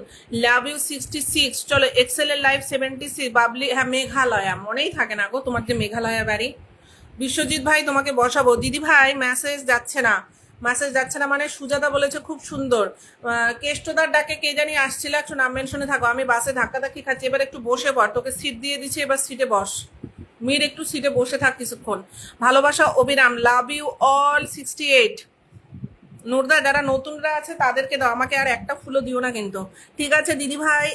Love you 66। চলো এক্সেল এর লাইভ 76। বাবলি, হ্যাঁ মেঘালয়া, মনেই থাকে না গো তোমার যে মেঘালয়া বাড়ি। বিশ্বজিৎ ভাই তোমাকে বসাবো। দিদি ভাই মেসেজ যাচ্ছে না, মেসেজ যাচ্ছে না মানে সুজাতা বলেছে খুব সুন্দর। কেষ্টদার ডাকে কে জানি আসছিল, একটু নাম মেনশনে থাকো। আমি বাসে ধাক্কা ধাক্কি খাচ্ছি, এবার একটু বসে পড়, তোকে সিট দিয়ে দিচ্ছি, এবার সিটে বস। মির একটু সিটে বসে থাক কিছুক্ষণ। ভালোবাসা অবিরাম। লাভ ইউ অল 68। নুরদা যারা নতুনরা আছে তাদেরকে দাও, আমাকে আর একটা ফুলও দিও না কিন্তু। ঠিক আছে দিদি ভাই,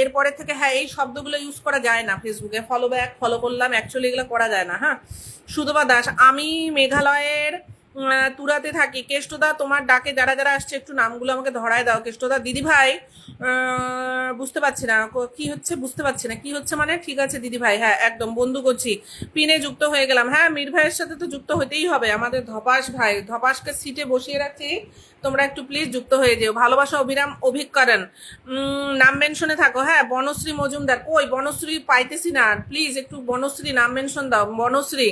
এরপরে থেকে হ্যাঁ এই শব্দগুলো ইউজ করা যায় না ফেসবুকে। ফলো ব্যাক, ফলো করলাম, অ্যাকচুয়ালি এগুলো করা যায় না। হ্যাঁ, সুধবা দাস, আমি মেঘালয়ের তুরাতে থাকি। কেষ্টদা তোমার ডাকে যারা যারা আসছে একটু নামগুলো আমাকে ধরায় দাও। কেষ্টদা দিদি ভাই বুঝতে পারছি না কি হচ্ছে, বুঝতে পারছি না কি হচ্ছে মানে। ঠিক আছে দিদি ভাই, হ্যাঁ একদম বন্ধু করছি। পিনে যুক্ত হয়ে গেলাম। হ্যাঁ, মীর ভাইয়ের সাথে তো যুক্ত হতেই হবে, আমাদের ধপাস ভাই। ধপাসকে সিটে বসিয়ে রাখছি, তোমরা একটু প্লিজ যুক্ত হয়ে যেও। ভালোবাসা অবিরাম অভিজ্ঞান। নাম মেনশনে থাকো। হ্যাঁ, বনশ্রী মজুমদার, কই বনশ্রী পাইতেছি না। প্লিজ একটু বনশ্রী নাম মেনশন দাও। বনশ্রী,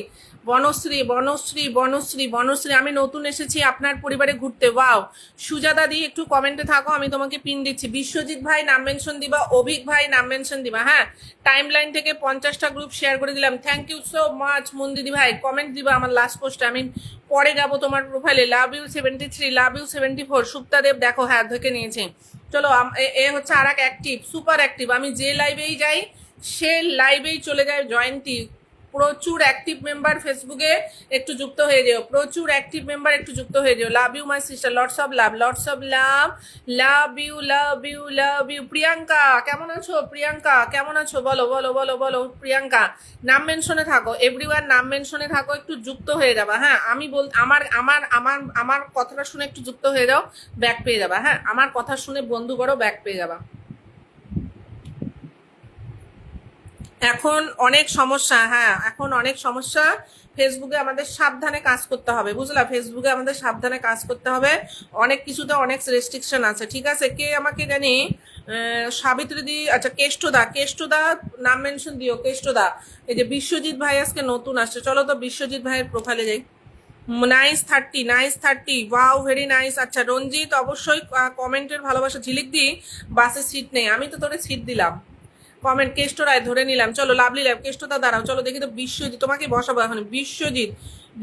বনশ্রী, বনশ্রী, বনশ্রী, বনশ্রী। আমি নতুন এসেছি আপনার পরিবারে ঘুরতে। ওয়াও। সুজাতা দি একটু কমেন্টে থাকো, আমি তোমাকে পিন দিচ্ছি। বিশ্বজিৎ ভাই নাম মেনশন দিবা, অভিক ভাই নাম মেনশন দিবা। হ্যাঁ, টাইম লাইন থেকে 50টা গ্রুপ শেয়ার করে দিলাম। Thank you so much Moon দিদি ভাই। কমেন্ট দিবা আমার লাস্ট পোস্টে, আমি পরে যাবো তোমার প্রোফাইলে। Love you 73, love you 74। Supta Deb দেখো, হ্যাঁ ধেকে নিয়েছে। চলো এ হচ্ছে আর এক অ্যাক্টিভ, সুপার অ্যাক্টিভ। আমি যে লাইভেই যাই সে লাইভেই চলে যায় জয়ন্তী। প্রচুর অ্যাক্টিভ মেম্বার ফেসবুকে, একটু যুক্ত হয়ে যেও, প্রচুর অ্যাক্টিভ মেম্বার একটু যুক্ত হয়ে যেও। Love you my sister, lots of love, lots of love, love you love you love you. Priyanka কেমন আছো? প্রিয়াঙ্কা কেমন আছো? বলো বলো বলো বলো। প্রিয়াঙ্কা নাম মেনশনে থাকো, এভরিওয়ান নাম মেনশনে থাকো, একটু যুক্ত হয়ে যাবা। হ্যাঁ আমি বল, আমার আমার আমার আমার কথাটা শুনে একটু যুক্ত হয়ে যাও, ব্যাক পেয়ে যাবা। হ্যাঁ আমার কথা শুনে বন্ধু করো, ব্যাক পেয়ে যাবা। এখন অনেক সমস্যা, হ্যাঁ এখন অনেক সমস্যা। ফেসবুকে আমাদের সাবধানে কাজ করতে হবে, বুঝলা? ফেসবুকে আমাদের সাবধানে কাজ করতে হবে, অনেক কিছুতে অনেক রেস্ট্রিকশন আছে। ঠিক আছে, কে আমাকে জানি সাবিত্রী দি, আচ্ছা কেষ্টদা, কেষ্টদা নাম মেনশন দিও, কেষ্টদা। এই যে বিশ্বজিৎ ভাই আজকে নতুন আসছে, চলো তো বিশ্বজিৎ ভাইয়ের প্রোফাইলে যাই। Nice 30, nice 30, wow very nice. আচ্ছা রঞ্জিত অবশ্যই কমেন্টের ভালোবাসা। ঝিলিক দি বাসে সিট নেই, আমি তো তোরে সিট দিলাম। কমেন্ট কেষ্ট রায় ধরে নিলাম। চলো লাভলি লাইভ, কেষ্টতা দাঁড়াও, চলো দেখি তো বিশ্বজিৎ, তোমাকে বসাবো এখন। বিশ্বজিৎ,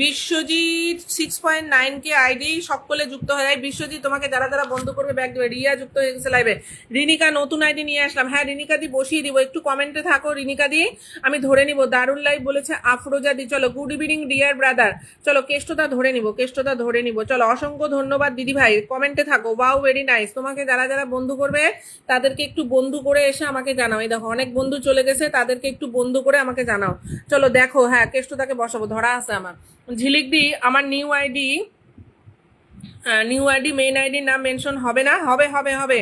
বিশ্বজিৎ 6.9K আইডি, সকলে যুক্ত হয়ে যায়। বিশ্বজিৎ তোমাকে যারা যারা বন্ধ করবে ব্যাক দেবে। রিয়া যুক্ত হয়ে গেছে লাইভে। রিনিকা নতুন আইডি নিয়ে আসলাম। হ্যাঁ রিনিকা দি বসিয়ে দিব, একটু কমেন্টে থাকো রিনিকা দি, আমি ধরে নিব। দারুণ লাইভ বলেছে আফরোজা দি। চলো গুড ইভিনিং ডিয়ার ব্রাদার, চলো কেষ্টতা ধরে নিব, কেষ্টতা ধরে নিব। চলো অসংখ্য ধন্যবাদ দিদি ভাই, কমেন্টে থাকো। Wow very nice. তোমাকে যারা যারা বন্ধু করবে তাদেরকে একটু বন্ধু করে এসে আমাকে জানাও। এই দেখো অনেক বন্ধু চলে গেছে, তাদেরকে একটু বন্ধু করে আমাকে জানাও। চলো দেখো, হ্যাঁ কেষ্টতাকে বসাবো, ধরা আছে আমার। ঝিলিক দি আমার new ID, new ID main আইডির নাম মেনশন হবে না? হবে হবে হবে।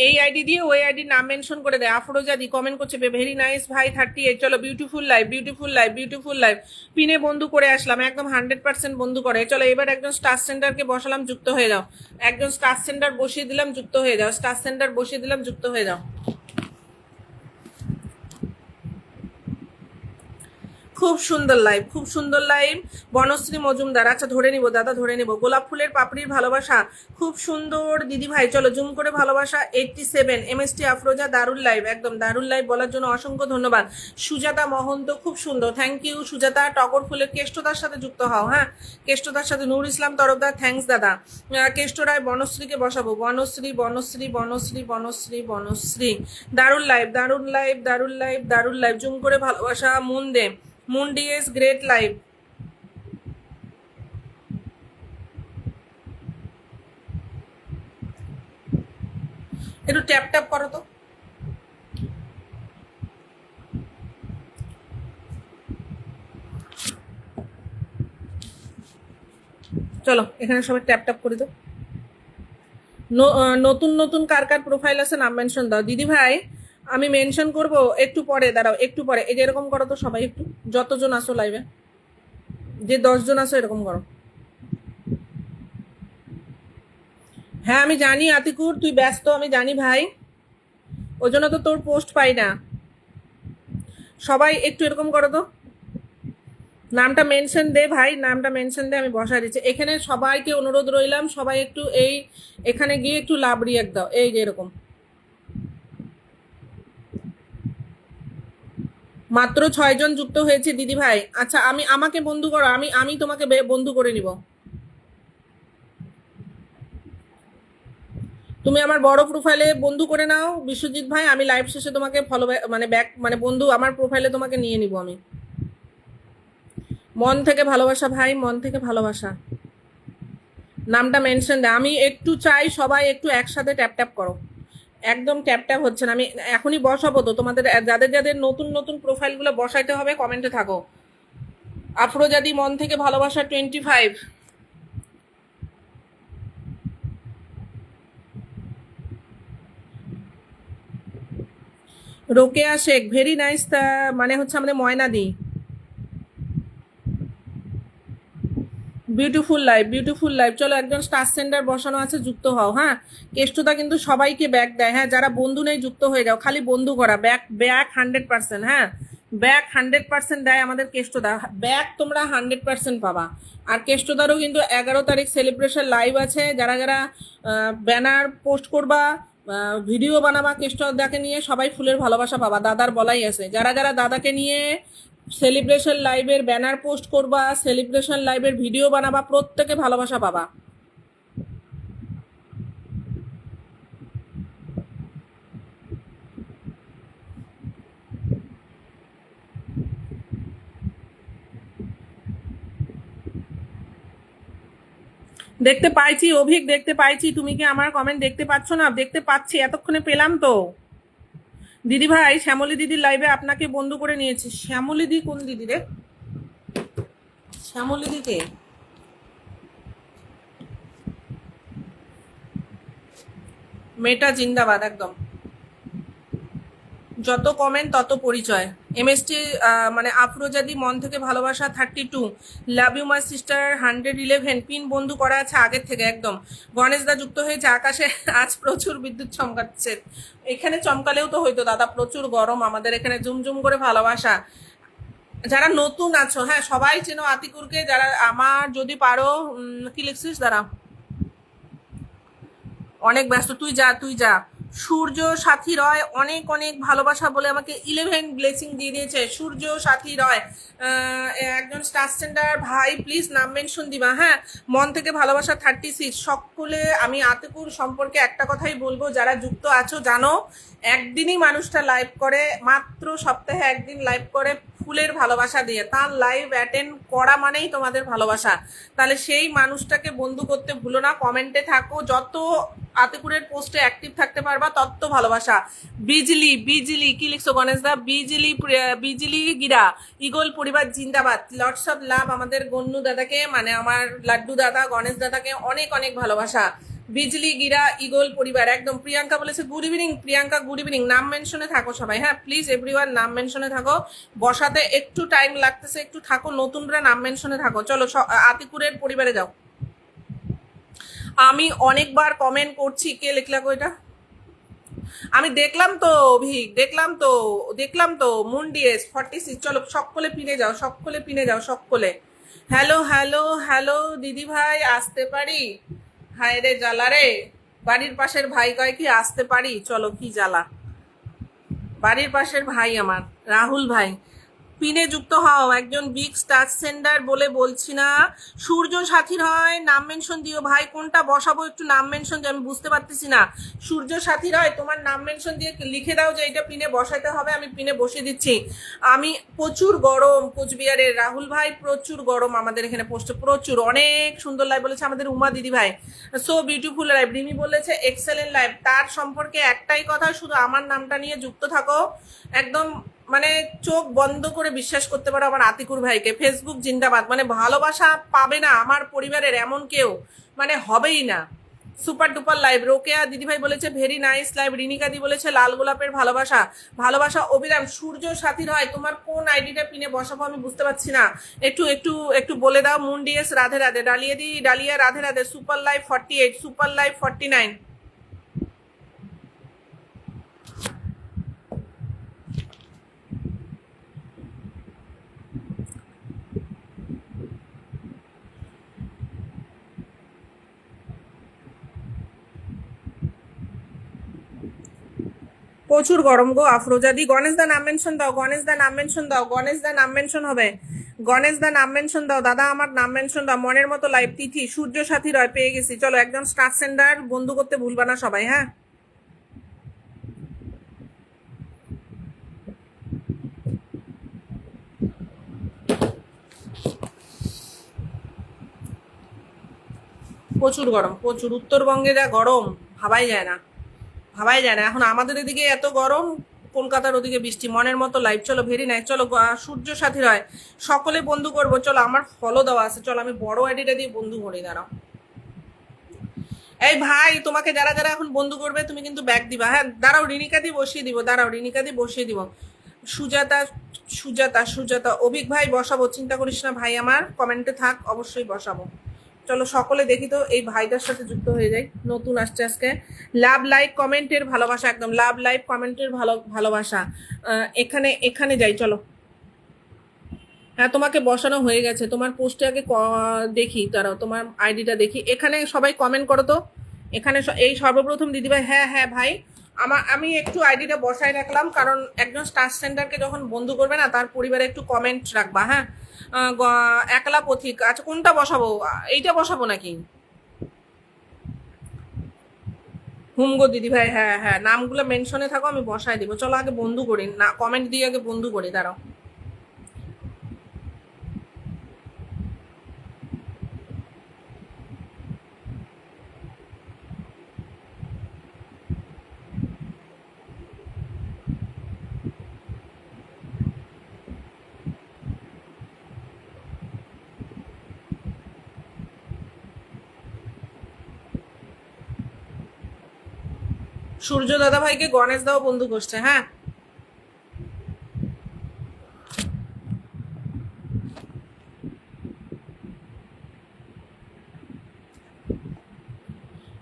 এই আইডি দিয়ে ওই আইডির নাম মেনশন করে দেয়। আফরোজা দি কমেন্ট করছে ভেরি নাইস ভাই 38। চলো beautiful live, beautiful live, beautiful live. পিনে বন্ধু করে আসলাম, একদম 100% বন্ধু করে। চলো এবার একজন স্টার সেন্টারকে বসালাম, যুক্ত হয়ে যাও। একজন স্টার সেন্টার বসিয়ে দিলাম, যুক্ত হয়ে যাও। স্টার সেন্টার বসিয়ে দিলাম, যুক্ত হয়ে যাও। খুব সুন্দর লাইভ, খুব সুন্দর লাইভ। বনশ্রী মজুমদার, আচ্ছা ধরে নিব দাদা, ধরে নিব। গোলাপ ফুলের পাপড়ির ভালোবাসা, খুব সুন্দর দিদি ভাই। চলো জুম করে ভালোবাসা 87। এমএসটি আফরোজা দারুল লাইভ, একদম দারুল লাইভ বলার জন্য অসংখ্য ধন্যবাদ। সুজাতা মহন্ত, খুব সুন্দর, থ্যাংক ইউ সুজাতা। টগর ফুলের কেষ্টতার সাথে যুক্ত হও, হ্যাঁ কেষ্টতার সাথে। নূর ইসলাম তরফদার, থ্যাংকস দাদা। কেষ্ট রায় বনশ্রীকে বসাবো। বনশ্রী বনশ্রী বনশ্রী বনশ্রী বনশ্রী। দারুল লাইভ, দারুল লাইভ, দারুল লাইভ, দারুল লাইভ। জুম করে ভালোবাসা মুন দে, মুন্ডিএস গ্রেট লাইভ। একটু ট্যাপ ট্যাপ করো তো। চলো এখানে সবাই ট্যাপ ট্যাপ করে দাও। নতুন নতুন কার কার প্রোফাইল আছে নাম মেনশন দাও দিদি ভাই। আমি মেনশন করব একটু পরে, দাঁড়াও একটু পরে। এই যে এরকম করো তো সবাই, একটু যতজন আসো লাইভে, যে 10 জন আসো এরকম করো। হ্যাঁ আমি জানি আতিকুর, তুই ব্যস্ত, আমি জানি ভাই, ওই জন্য তো তোর পোস্ট পাই না। সবাই একটু এরকম করো তো, নামটা মেনশন দে ভাই, নামটা মেনশন দে, আমি বসায় দিচ্ছি। এখানে সবাইকে অনুরোধ রইলাম, সবাই একটু এই এখানে গিয়ে একটু লাভ রিয়াক্ট দাও, এই যে এরকম। মাত্র 6 জন যুক্ত হয়েছে দিদি ভাই। আচ্ছা আমি, আমাকে বন্ধু করো, আমি আমি তোমাকে বন্ধু করে নিব। তুমি আমার বড় প্রোফাইলে বন্ধু করে নাও বিশ্বজিৎ ভাই, আমি লাইভ শেষে তোমাকে ফলো মানে ব্যাক মানে বন্ধু আমার প্রোফাইলে তোমাকে নিয়ে নিব আমি। মন থেকে ভালোবাসা ভাই, মন থেকে ভালোবাসা। নামটা মেনশন দে, আমি একটু চাই সবাই একটু একসাথে ট্যাপ ট্যাপ করো। একদম ট্যাপ ট্যাপ হচ্ছে না, আমি এখনই বসাবো তো। তোমাদের যাদের যাদের নতুন নতুন প্রোফাইলগুলো বসাইতে হবে কমেন্টে থাকো। আফরোজাদি মন থেকে ভালোবাসা 25। রোকেয়া শেখ ভেরি নাইস, মানে হচ্ছে আমাদের ময়নাদি। Beautiful live, beautiful live. চলো একজন স্টার সেন্টার বসানো আছে, যুক্ত হও। হ্যাঁ কেষ্টতা কিন্তু সবাইকে ব্যাক দেয়, হ্যাঁ যারা বন্ধু নেই যুক্ত হয়ে যাও, খালি বন্ধু করা। ব্যাক ব্যাক 100%, হ্যাঁ ব্যাক 100% দেয় আমাদের কেষ্টদা, ব্যাক তোমরা 100% পাবা। আর কেষ্টদারও কিন্তু 11 তারিখ সেলিব্রেশন লাইভ আছে। যারা যারা ব্যানার পোস্ট করবা, ভিডিও বানাবা কেষ্টদাকে নিয়ে, সবাই ফুলের ভালোবাসা পাবা, দাদার বলাই আছে। যারা যারা দাদাকে নিয়ে সেলিব্রেশন লাইভের ব্যানার পোস্ট করবা, সেলিব্রেশন লাইভের ভিডিও বানাবা, প্রত্যেকে ভালোবাসা পাবা। দেখতে পাইছি অভিক, দেখতে পাইছি। তুমি কি আমার কমেন্ট দেখতে পাচ্ছ না? দেখতে পাচ্ছি, এতক্ষণে পেলাম তো। দিদি ভাই, শ্যামলী দিদির লাইভে আপনাকে বন্ধু করে নিয়েছি। শ্যামলী দি কোন দিদি রে? শ্যামলী দিকে মেয়েটা জিন্দাবাদ একদম। যত কমেন্ট তত পরিচয়। এমএসটি মানে আফরোজাদি মন থেকে ভালোবাসা 32, love you my sister 111, pin বন্ধু করা আছে আগের থেকে একদম। গণেশদা যুক্ত হয়েছে আকাশে, আজ প্রচুর বিদ্যুৎ চমকাচ্ছে। এখানে চমকালেও তো হইতো দাদা, প্রচুর গরম আমাদের এখানে, জুমজুম করে ভালোবাসা। যারা নতুন আছো, হ্যাঁ সবাই চেনো আতিকুরকে, যারা আমার যদি পারো কি লিখছিস দাঁড়া, অনেক ব্যস্ত, তুই যা তুই যা। সূর্য সাথী রয় অনেক অনেক ভালোবাসা বলে আমাকে 11 ব্লেসিং দিয়ে দিয়েছে। সূর্য সাথী রয় একজন স্টার সেন্টার ভাই, প্লিজ নাম মেনশন দিবা। হ্যাঁ, মন থেকে ভালোবাসা 36। সকলে আমি আতিকুর সম্পর্কে একটা কথাই বলবো, যারা যুক্ত আছো জানো একদিনই মানুষটা লাইভ করে, মাত্র সপ্তাহে একদিন লাইভ করে ফুলের ভালোবাসা দিয়ে। তার লাইভ অ্যাটেন্ড করা মানেই তোমাদের ভালোবাসা। তাহলে সেই মানুষটাকে বন্ধু করতে ভুলো না, কমেন্টে থাকো, যত আতিকুরের পোস্টে অ্যাক্টিভ থাকতে পারবা তত ভালোবাসা। বিজলি বিজলি কি লিখছো গণেশদা? বিজলি বিজলি গিরা ইগল পরিবার জিন্দাবাদ। লটস অফ লাভ আমাদের গন্নু দাদাকে, মানে আমার লাড্ডু দাদা গণেশ দাদাকে অনেক অনেক ভালোবাসা। বিজলি গিরা ইগল পরিবার একদম। প্রিয়াঙ্কা বলেছে good evening. Priyanka good evening. নাম মেনশনে থাকো সবাই, হ্যাঁ প্লিজ এভরিওয়ান নাম মেনশনে থাকো। বসাতে একটু টাইম লাগতেছে, একটু থাকো, নতুনরা নাম মেনশনে থাকো। চলো আতিকুরের পরিবারে যাও। আমি অনেকবার কমেন্ট করছি, কে লিখলা গো এটা? আমি দেখলাম তো অভিক, দেখলাম তো মুন্ডিএস 46। চলো সকলে পিনে যাও, সকলে পিনে যাও, সকলে। হ্যালো হ্যালো হ্যালো দিদি ভাই, আসতে পারি? হায় রে জ্বালা রে, বাড়ির পাশের ভাই কয় কি আসতে পারি? চলো কি জ্বালা, বাড়ির পাশের ভাই আমার রাহুল ভাই, পিনে যুক্ত হও। একজন বিগ স্টার সেন্ডার বলে বলছি না, সূর্য সাথীর হয় নাম মেনশন দিও। ভাই কোনটা বসাবো একটু নাম মেনশন দিয়ে, আমি বুঝতে পারতেছি না। সূর্য সাথীর হয় তোমার নাম মেনশন দিয়ে লিখে দাও যে এটা পিনে বসাতে হবে, আমি পিনে বসিয়ে দিচ্ছি। আমি প্রচুর গরম কোচবিহারের রাহুল ভাই, প্রচুর গরম আমাদের এখানে পোস্টে, প্রচুর। অনেক সুন্দর লাইভ বলেছে আমাদের উমা দিদি ভাই, সো বিউটিফুল লাইভ। রিমি বলেছে এক্সেলেন্ট লাইভ। তার সম্পর্কে একটাই কথা, শুধু আমার নামটা নিয়ে যুক্ত থাকো একদম, মানে চোখ বন্ধ করে বিশ্বাস করতে পারো আমার আতিকুর ভাইকে। ফেসবুক জিন্দাবাদ, মানে ভালোবাসা পাবে না আমার পরিবারের এমন কেউ, মানে হবেই না। Super duper live. রোকেয়া দিদিভাই বলেছে ভেরি নাইস লাইভ। রিনিকা দি বলেছে লাল গোলাপের ভালোবাসা, ভালোবাসা অবিরাম। সূর্য সাথীর হয় তোমার কোন আইডিটা পিনে বসাবো আমি বুঝতে পারছি না, একটু একটু একটু বলে দাও। মুন্ডিএস Radhe Radhe. Dalia di Dalia Radhe Radhe. Super live 48, super live 49। প্রচুর গরম গো আফরোজাদি। গণেশ দা নাম মেনশন দাও, গণেশ দা নাম মেনশন দাও, গণেশ দা নাম মেনশন হবে। গণেশ দা নাম মেনশন দাও, দাদা আমার নাম মেনশন দাও। মনের মতো লাইভ। তিথি সূর্য সাথী রয় পেয়ে গেছি। চলো একজন স্টার সেন্ডার বন্ধু করতে ভুলবা না সবাই, হ্যাঁ। প্রচুর গরম, প্রচুর। উত্তরবঙ্গে যা গরম ভাবাই যায় না, ভাবাই যায় না। এখন আমাদের এদিকে এত গরম, কলকাতার ওদিকে বৃষ্টি। মনের মতো লাইভ। চলো ভেরি নাইস। চলো সূর্য সাথী রয় সকলে বন্ধু করবো। চলো আমার ফলো দেওয়া আছে, চলো আমি বড় আইডিটা দিয়ে বন্ধু করি, দাঁড়াও। এই ভাই তোমাকে যারা যারা এখন বন্ধু করবে তুমি কিন্তু ব্যাগ দিবা, হ্যাঁ। দাঁড়াও রিনিকা দিয়ে বসিয়ে দিব, দাঁড়াও রিনিকা দিয়ে বসিয়ে দিব। সুজাতা সুজাতা সুজাতা। অভিক ভাই বসাবো, চিন্তা করিস না ভাই আমার, কমেন্টে থাক, অবশ্যই বসাবো। চলো সকলে দেখি তো এই ভাইটার সাথে যুক্ত হয়ে যাই, নতুন আসছে আজকে। লাভ লাইক কমেন্টের ভালোবাসা, একদম লাভ লাইক কমেন্টের ভালোবাসা। এখানে এখানে যাই, চলো। হ্যাঁ তোমাকে বসানো হয়ে গেছে, তোমার পোস্টে আগে দেখি, দাঁড়াও তোমার আইডিটা দেখি। এখানে সবাই কমেন্ট করো তো, এখানে এই সর্বপ্রথম দিদিভাই। হ্যাঁ হ্যাঁ ভাই, আমি একটু আইডিটা বসাই রাখলাম, কারণ একজন স্টার সেন্টারকে যখন বন্ধু করবে না তার পরিবারে একটু কমেন্ট রাখবা, হ্যাঁ। একলা পথিক, আচ্ছা কোনটা বসাবো? এইটা বসাবো নাকি? হুমগো দিদি ভাই, হ্যাঁ হ্যাঁ নামগুলো মেনশনে থাকো, আমি বসাই দিব। চলো আগে বন্ধু করি না, কমেন্ট দিয়ে আগে বন্ধু করি, দাঁড়াও। সূর্য দাদা ভাইকে গণেশ দাও বন্ধু করছে। হ্যাঁ,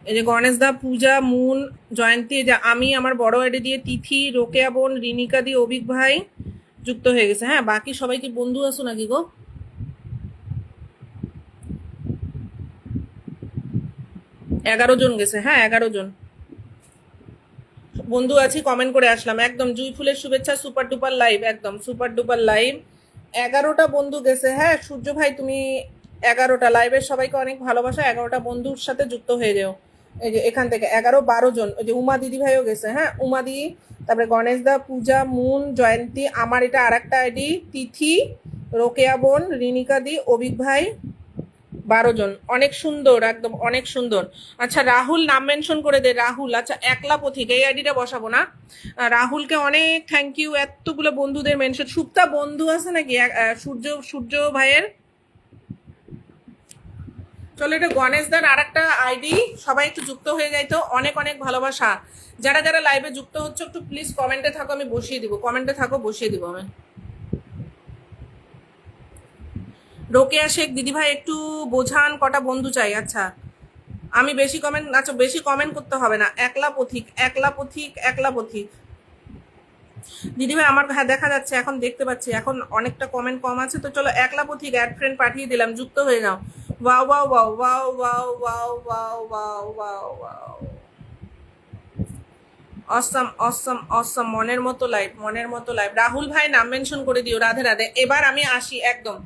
এই যে গণেশ দা, পূজা, মুন, জয়ন্তী, যে আমি আমার বড় আইডি দিয়ে তিথি, রোকেয়া বোন, রিনিকা দি, অভিক ভাই যুক্ত হয়ে গেছে। হ্যাঁ, বাকি সবাই কি বন্ধু আছো নাকি গো? 11 জন গেছে। হ্যাঁ, 11 জন বন্ধু আছি, কমেন্ট করে আসলাম। একদম জুই ফুলের শুভেচ্ছা, সুপার ডুপার লাইভ, একদম সুপার ডুপার লাইভ। 11টা বন্ধু গেছে। হ্যাঁ সূর্য ভাই, তুমি 11টা লাইভের সবাইকে অনেক ভালোবাসা। 11টা বন্ধুর সাথে যুক্ত হয়ে যাও। এই যে এখান থেকে 11-12 জন। ওই যে উমা দিদি ভাইও গেছে। হ্যাঁ, উমা দি, তারপরে গণেশ দা, পূজা, মুন, জয়ন্তী, আমার এটা আর একটা আইডি, তিথি, রোকেয়া বোন, রিনিকা দি, অভিক ভাই, 12 জন। অনেক সুন্দর, একদম অনেক সুন্দর। আচ্ছা রাহুল নাম মেনশন করে দে, রাহুল। আচ্ছা একলা পথিক, এই আইডিটা বসাবো না। রাহুলকে অনেক থ্যাংক ইউ, এতগুলো বন্ধুদের মেনশন। সুপ্তা বন্ধু আছে নাকি সূর্য সূর্য ভাইয়ের? চলো, এটা গণেশদার আর একটা আইডি, সবাই একটু যুক্ত হয়ে যাই তো। অনেক অনেক ভালোবাসা। যারা যারা লাইভে যুক্ত হচ্ছে একটু প্লিজ কমেন্টে থাকো, আমি বসিয়ে দিব। কমেন্টে থাকো, বসিয়ে দিব আমি। রোকেয়া শেখ দিদি ভাই একটু বোঝান কটা বন্ধু চাই। আচ্ছা আমি বেশি কমেন্ট, আচ্ছা বেশি কমেন্ট করতে হবে না। একলা পথিক, একলা পথিক, একলা পথিক। দিদি ভাই আমার, হ্যাঁ দেখা যাচ্ছে, এখন দেখতে পাচ্ছি। এখন অনেকটা কমেন্ট কম আছে তো। চলো একলা পথিক অ্যাড ফ্রেন্ড পাঠিয়ে দিলাম, যুক্ত হয়ে যাও। Wow wow wow wow wow wow wow wow wow wow. Awesome awesome awesome, মনের মতো লাইভ, মনের মতো লাইভ। রাহুল ভাই নাম মেনশন করে দিও। রাধে রাধে। এবার আমি আসি একদম।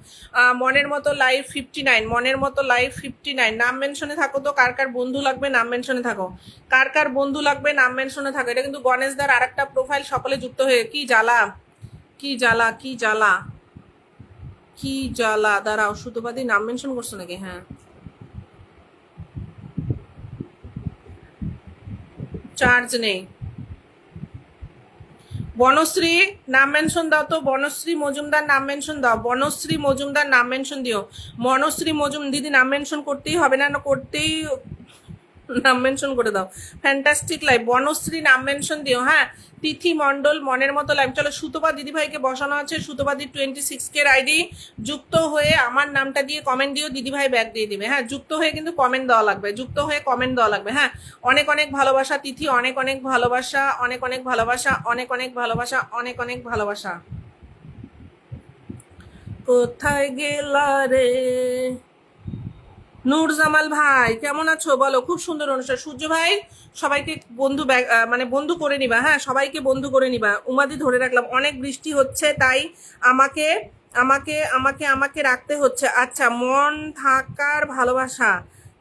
মনের মতো লাইভ 59, মনের মতো লাইভ 59। নাম মেনশনে থাকো তো, কার কার বন্ধু লাগবে নাম মেনশনে থাকো। কার কার বন্ধু লাগবে নাম মেনশনে থাকো। এটা কিন্তু গণেশদার আর একটা প্রোফাইল, সকলে যুক্ত হয়ে। কি জ্বালা, কি জ্বালা, কি জ্বালা, কি জ্বালা। দাঁড়াও, সুতোপাতি নাম মেনশন করছো নাকি? হ্যাঁ, চার্জ নেই। বনশ্রী নাম মেনশন দাও তো। বনশ্রী মজুমদার নাম মেনশন দাও। বনশ্রী মজুমদার নাম মেনশন দিও। মনশ্রী মজুম দিদি নাম মেনশন করতেই হবে না, না করতেই, নাম মেনশন করে দাও। ফ্যান্টাস্টিক লাইভ, বনশ্রী নাম মেনশন দিও। হ্যাঁ, তিথি মন্ডল, মনের মতো লাইভ। চলো, সুতপা দিদি ভাইকে বসানো আছে। সুতপাদি 26K আইডি, যুক্ত হয়ে আমার নামটা দিয়ে কমেন্ট দিও, দিদি ভাই ব্যাগ দিয়ে দিবে। হ্যাঁ, যুক্ত হয়ে কিন্তু কমেন্ট দেওয়া লাগবে, যুক্ত হয়ে কমেন্ট দেওয়া লাগবে। হ্যাঁ, অনেক অনেক ভালোবাসা তিথি, অনেক অনেক ভালোবাসা, অনেক অনেক ভালোবাসা, অনেক অনেক ভালোবাসা, অনেক অনেক ভালোবাসা। কোথায় গেলা রে নূর জামাল ভাই, কেমন আছো বলো? খুব সুন্দর অনুষ্ঠান। সূর্য ভাই সবাইকে বন্ধু মানে বন্ধু করে নিবা। হ্যাঁ, সবাইকে বন্ধু করে নিবা। উমাদি ধরে রাখলাম, অনেক বৃষ্টি হচ্ছে তাই আমাকে আমাকে আমাকে আমাকে রাখতে হচ্ছে। আচ্ছা, মন থাকার ভালোবাসা।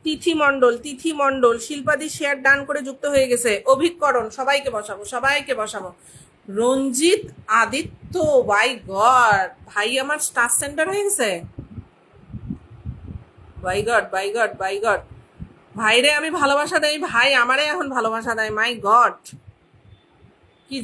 তিথি মণ্ডল, তিথি মণ্ডল, শিল্পাদি শেয়ার ডান করে যুক্ত হয়ে গেছে। অভিকরণ, সবাইকে বসাবো, সবাইকে বসাবো। রঞ্জিত আদিত্য, বাই গড, ভাই আমার স্টার সেন্টার হয়ে গেছে। By God, by God, by God. ভাইরে আমি ভালোবাসা দেই, ভাই আমারে এখন ভালোবাসা দেয়। মাই গড, কি